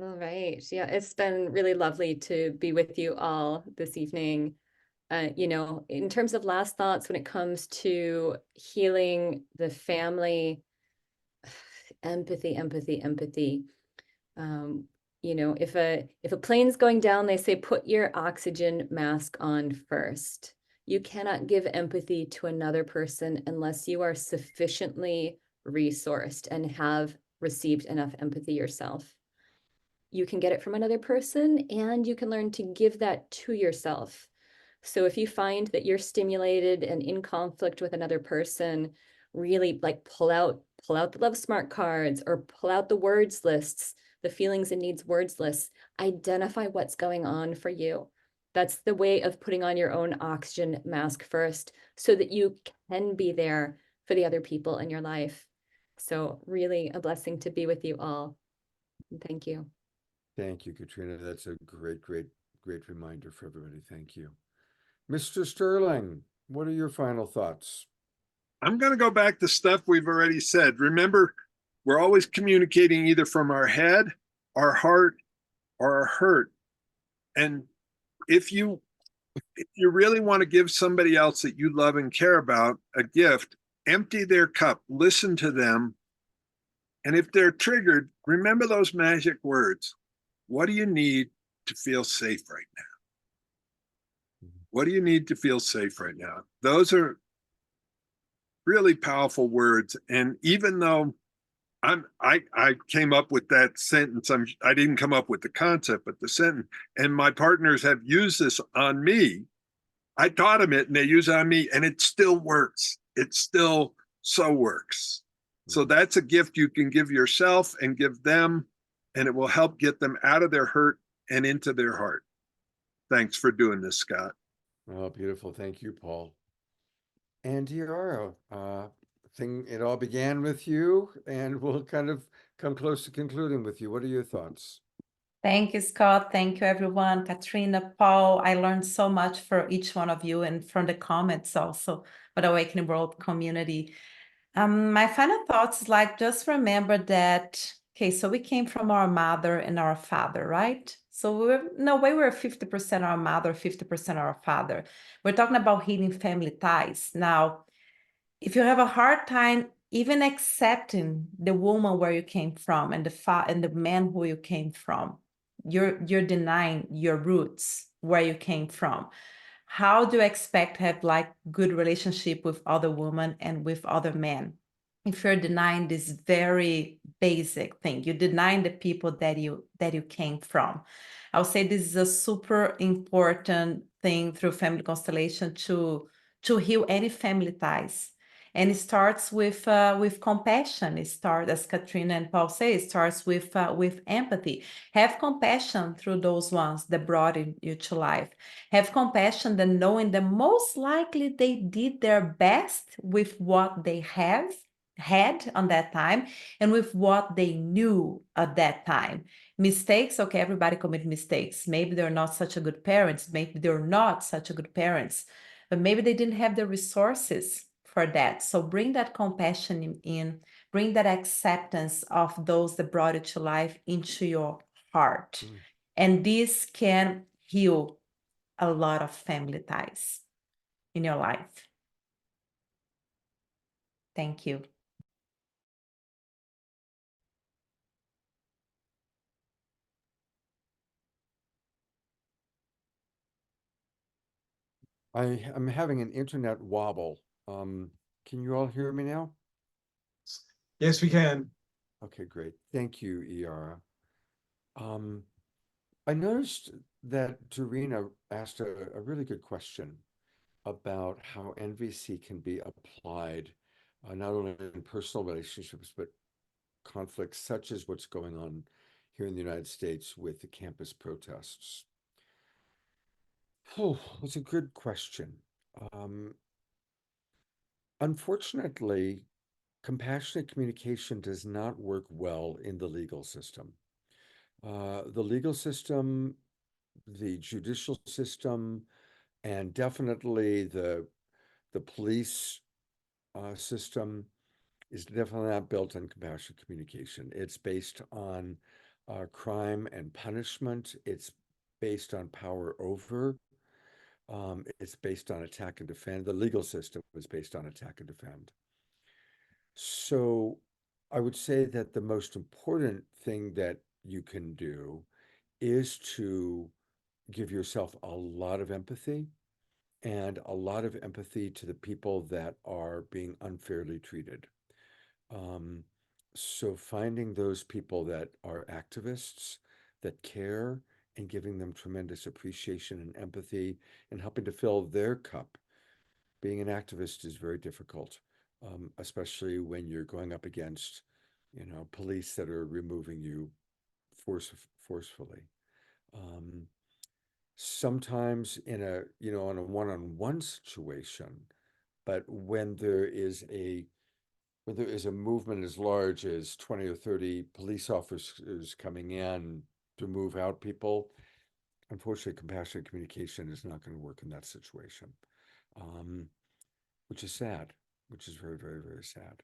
All right. Yeah, it's been really lovely to be with you all this evening. In terms of last thoughts, when it comes to healing the family, empathy. If a plane's going down, they say, put your oxygen mask on first. You cannot give empathy to another person unless you are sufficiently resourced and have received enough empathy yourself. You can get it from another person, and you can learn to give that to yourself. So if you find that you're stimulated and in conflict with another person, really pull out the Love Smart cards, or pull out the words lists, the feelings and needs words lists. Identify what's going on for you. That's the way of putting on your own oxygen mask first, so that you can be there for the other people in your life. So really a blessing to be with you all. Thank you. Thank you, Katrina. That's a great reminder for everybody. Thank you. Mr. Sterling, what are your final thoughts? I'm going to go back to stuff we've already said. Remember, we're always communicating either from our head, our heart, or our hurt. And if you really want to give somebody else that you love and care about a gift, empty their cup, listen to them. And if they're triggered, remember those magic words. What do you need to feel safe right now? What do you need to feel safe right now? Those are really powerful words. And even though I came up with that sentence, I didn't come up with the concept, but the sentence, and my partners have used this on me. I taught them it and they use it on me, and it still works. It still so works. So that's a gift you can give yourself and give them, and it will help get them out of their hurt and into their heart. Thanks for doing this, Scott. Oh, beautiful. Thank you, Paul. And Iara, it all began with you, and we'll kind of come close to concluding with you. What are your thoughts? Thank you, Scott. Thank you, everyone. Katrina, Paul, I learned so much for each one of you, and from the comments also for the Awakening World community. My final thoughts is just remember that, okay, so we came from our mother and our father, right? So we're 50% our mother, 50% our father. We're talking about healing family ties. Now, if you have a hard time even accepting the woman where you came from and the man who you came from, you're denying your roots, where you came from. How do you expect to have good relationship with other women and with other men if you're denying this very basic thing? You're denying the people that you came from. I'll say this is a super important thing through Family Constellation to heal any family ties. And it starts with compassion. It starts, as Katrina and Paul say, it starts with empathy. Have compassion through those ones that brought you to life. Have compassion, then knowing that most likely they did their best with what they had on that time and with what they knew at that time. Mistakes, okay, everybody commit mistakes. Maybe they're not such a good parents, maybe they're not such a good parents, but maybe they didn't have the resources for that. So bring that compassion in, bring that acceptance of those that brought you to life into your heart. And this can heal a lot of family ties in your life. Thank you. I'm having an internet wobble. Can you all hear me now? Yes, we can. Okay, great. Thank you, Iara. I noticed that Dorina asked a really good question about how NVC can be applied not only in personal relationships, but conflicts such as what's going on here in the United States with the campus protests. Oh, that's a good question. Unfortunately, compassionate communication does not work well in the legal system. The legal system, the judicial system, and definitely the police system is definitely not built on compassionate communication. It's based on crime and punishment. It's based on power over. It's based on attack and defend. The legal system is based on attack and defend. So I would say that the most important thing that you can do is to give yourself a lot of empathy and a lot of empathy to the people that are being unfairly treated. So finding those people that are activists, that care, and giving them tremendous appreciation and empathy and helping to fill their cup. Being an activist is very difficult, especially when you're going up against, police that are removing you forcefully. Sometimes in a one-on-one situation, but when there is a movement as large as 20 or 30 police officers coming in to move out people, unfortunately, compassionate communication is not going to work in that situation, which is sad, which is very, very, very sad.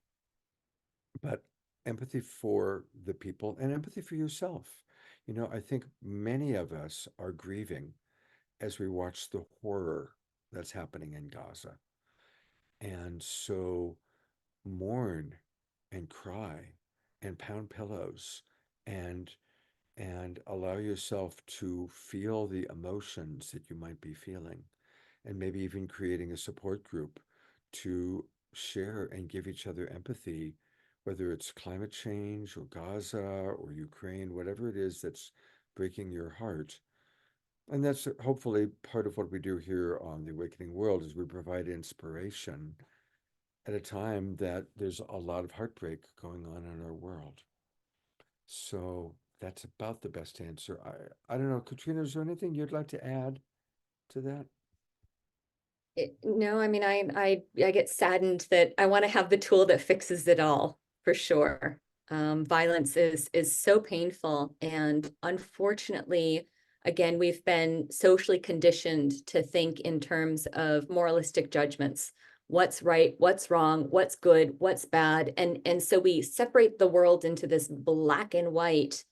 But empathy for the people and empathy for yourself. I think many of us are grieving as we watch the horror that's happening in Gaza. And so mourn and cry and pound pillows and allow yourself to feel the emotions that you might be feeling, and maybe even creating a support group to share and give each other empathy, whether it's climate change or Gaza or Ukraine, whatever it is that's breaking your heart. And that's hopefully part of what we do here on The Awakening World, is we provide inspiration at a time that there's a lot of heartbreak going on in our world. So that's about the best answer. I don't know, Katrina, is there anything you'd like to add to that? No, I mean, I get saddened that I want to have the tool that fixes it all, for sure. Violence is so painful, and unfortunately, again, we've been socially conditioned to think in terms of moralistic judgments. What's right, what's wrong, what's good, what's bad. And so we separate the world into this black and white.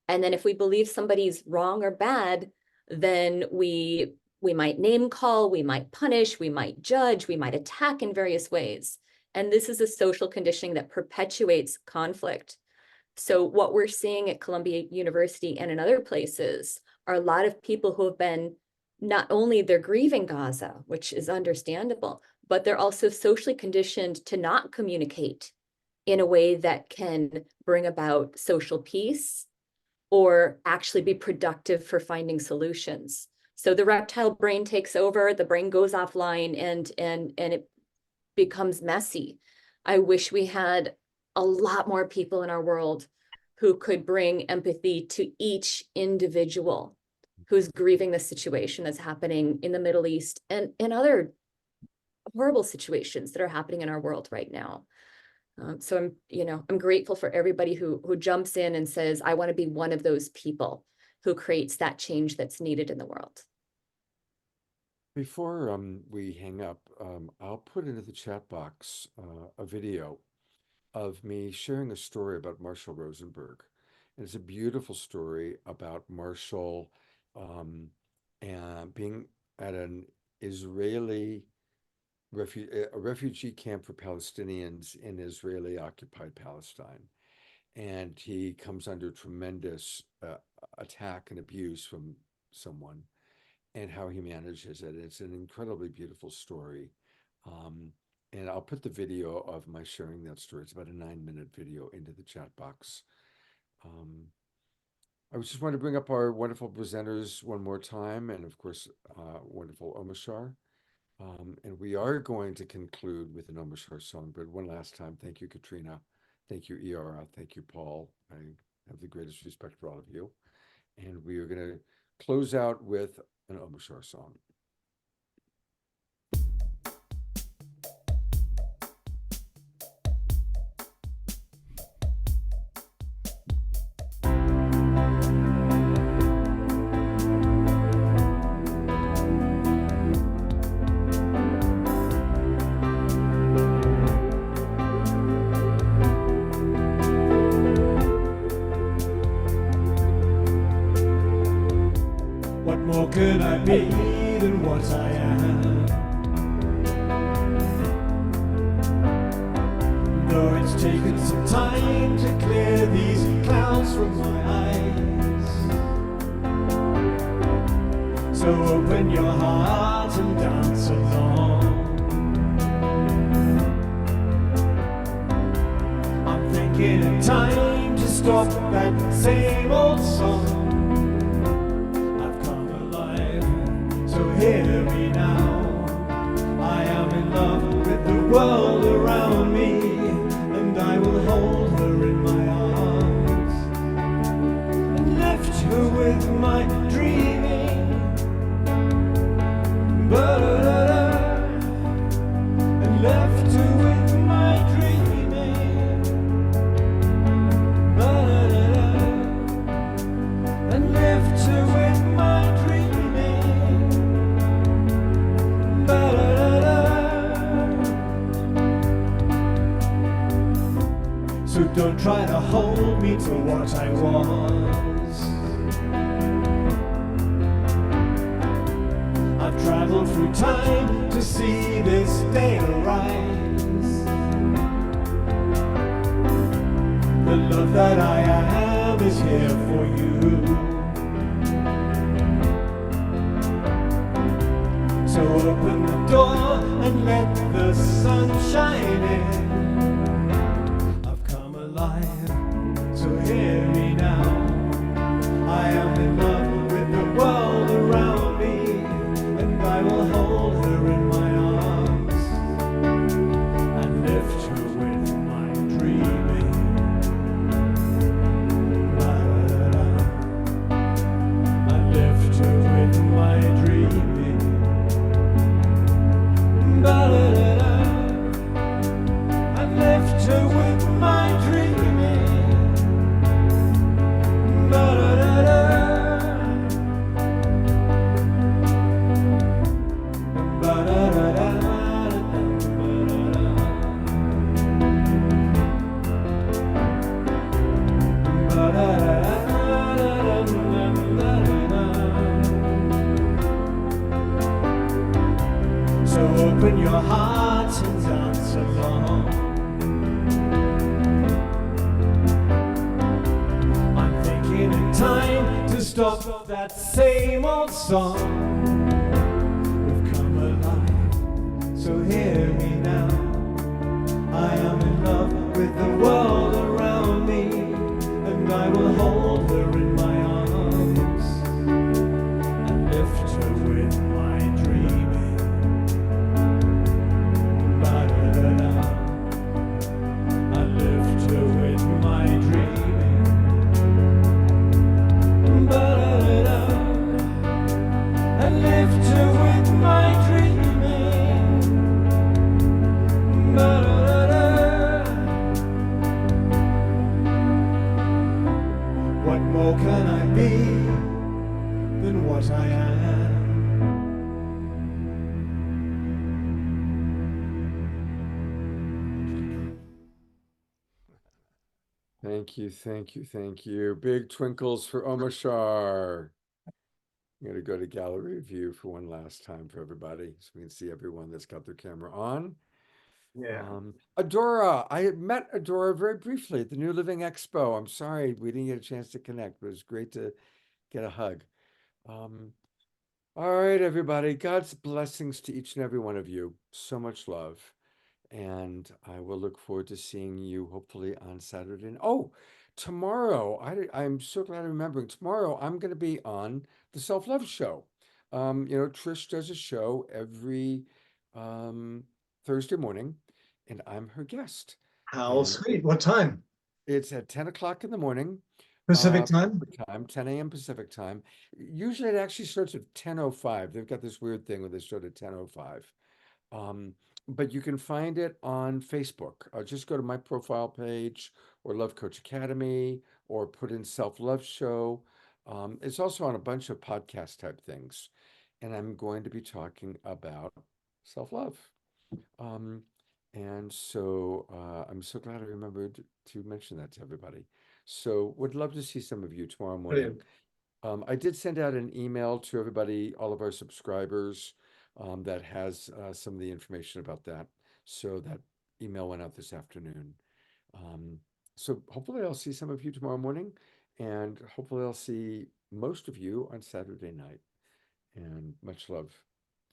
And then if we believe somebody's wrong or bad, then we might name call, we might punish, we might judge, we might attack in various ways. And this is a social conditioning that perpetuates conflict. So what we're seeing at Columbia University and in other places are a lot of people who have been, not only they're grieving Gaza, which is understandable, but they're also socially conditioned to not communicate in a way that can bring about social peace or actually be productive for finding solutions. So the reptile brain takes over, the brain goes offline, and it becomes messy. I wish we had a lot more people in our world who could bring empathy to each individual who's grieving the situation that's happening in the Middle East and in other horrible situations that are happening in our world right now. So I'm grateful for everybody who jumps in and says, I want to be one of those people who creates that change that's needed in the world. Before we hang up, I'll put into the chat box a video of me sharing a story about Marshall Rosenberg. And it's a beautiful story about Marshall and being at an Israeli refugee camp for Palestinians in Israeli occupied Palestine. And he comes under tremendous attack and abuse from someone, and how he manages it. It's an incredibly beautiful story. And I'll put the video of my sharing that story. It's about a 9-minute video into the chat box. I just want to bring up our wonderful presenters one more time, and of course, wonderful Omashar. And we are going to conclude with an Omashar song, but one last time, thank you, Katrina. Thank you, Iara. Thank you, Paul. I have the greatest respect for all of you. And we are going to close out with an Omashar song. What more could I be than what I am? Though it's taken some time to clear these clouds from my eyes. So open your heart and dance along. I'm thinking of time to stop that same old song. Hear me now. I am in love with the world around me, and I will hold her in my arms and lift her with my dreaming. Ba-da-da-da. And lift her with my dreaming. Ba-da-da-da. And lift her with my dreaming. So don't try to hold me to what I was. I've traveled through time to see this day arise. The love that I have is here for you. So open the door and let the sun shine in. I've come alive, so hear me now. I am in love with the world around me, and I will hold her in my arms and lift her with my dreaming. La-da-da. I lift her with my dreaming. Ba-da-da-da. I lift her with my dreaming. Ba-da-da-da. Ba-da-da-da. So open your heart and dance along. I'm thinking in time to stop that same old song. We've come alive, so hear me now. I am in love with the world around me, and I will hold her in my arms and lift her with my dreaming. Ba-da-da-da. Thank you, thank you, thank you. Big twinkles for Omashar. I'm going to go to gallery view for one last time for everybody so we can see everyone that's got their camera on. Yeah. Adora, I had met Adora very briefly at the New Living Expo. I'm sorry we didn't get a chance to connect, but it was great to get a hug. All right, everybody. God's blessings to each and every one of you. So much love. And I will look forward to seeing you hopefully on Saturday. Oh, tomorrow, I'm so glad I'm remembering. Tomorrow, I'm going to be on the Self-Love Show. Trish does a show every Thursday morning, and I'm her guest. How And sweet. What time? it's at 10 o'clock in the morning. Pacific time? Pacific time, 10 a.m. Pacific time. Usually it actually starts at 10:05. They've got this weird thing where they start at 10:05. But you can find it on Facebook. Just go to my profile page or Love Coach Academy or put in Self-Love Show. It's also on a bunch of podcast type things. And I'm going to be talking about self-love. And so I'm so glad I remembered to mention that to everybody. So would love to see some of you tomorrow morning. Brilliant. I did send out an email to everybody, all of our subscribers, that has some of the information about that. So that email went out this afternoon. So hopefully I'll see some of you tomorrow morning, and hopefully I'll see most of you on Saturday night. And much love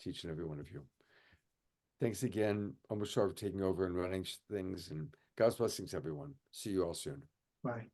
to each and every one of you. Thanks again, Omashar, for taking over and running things, and God's blessings, everyone. See you all soon. Bye.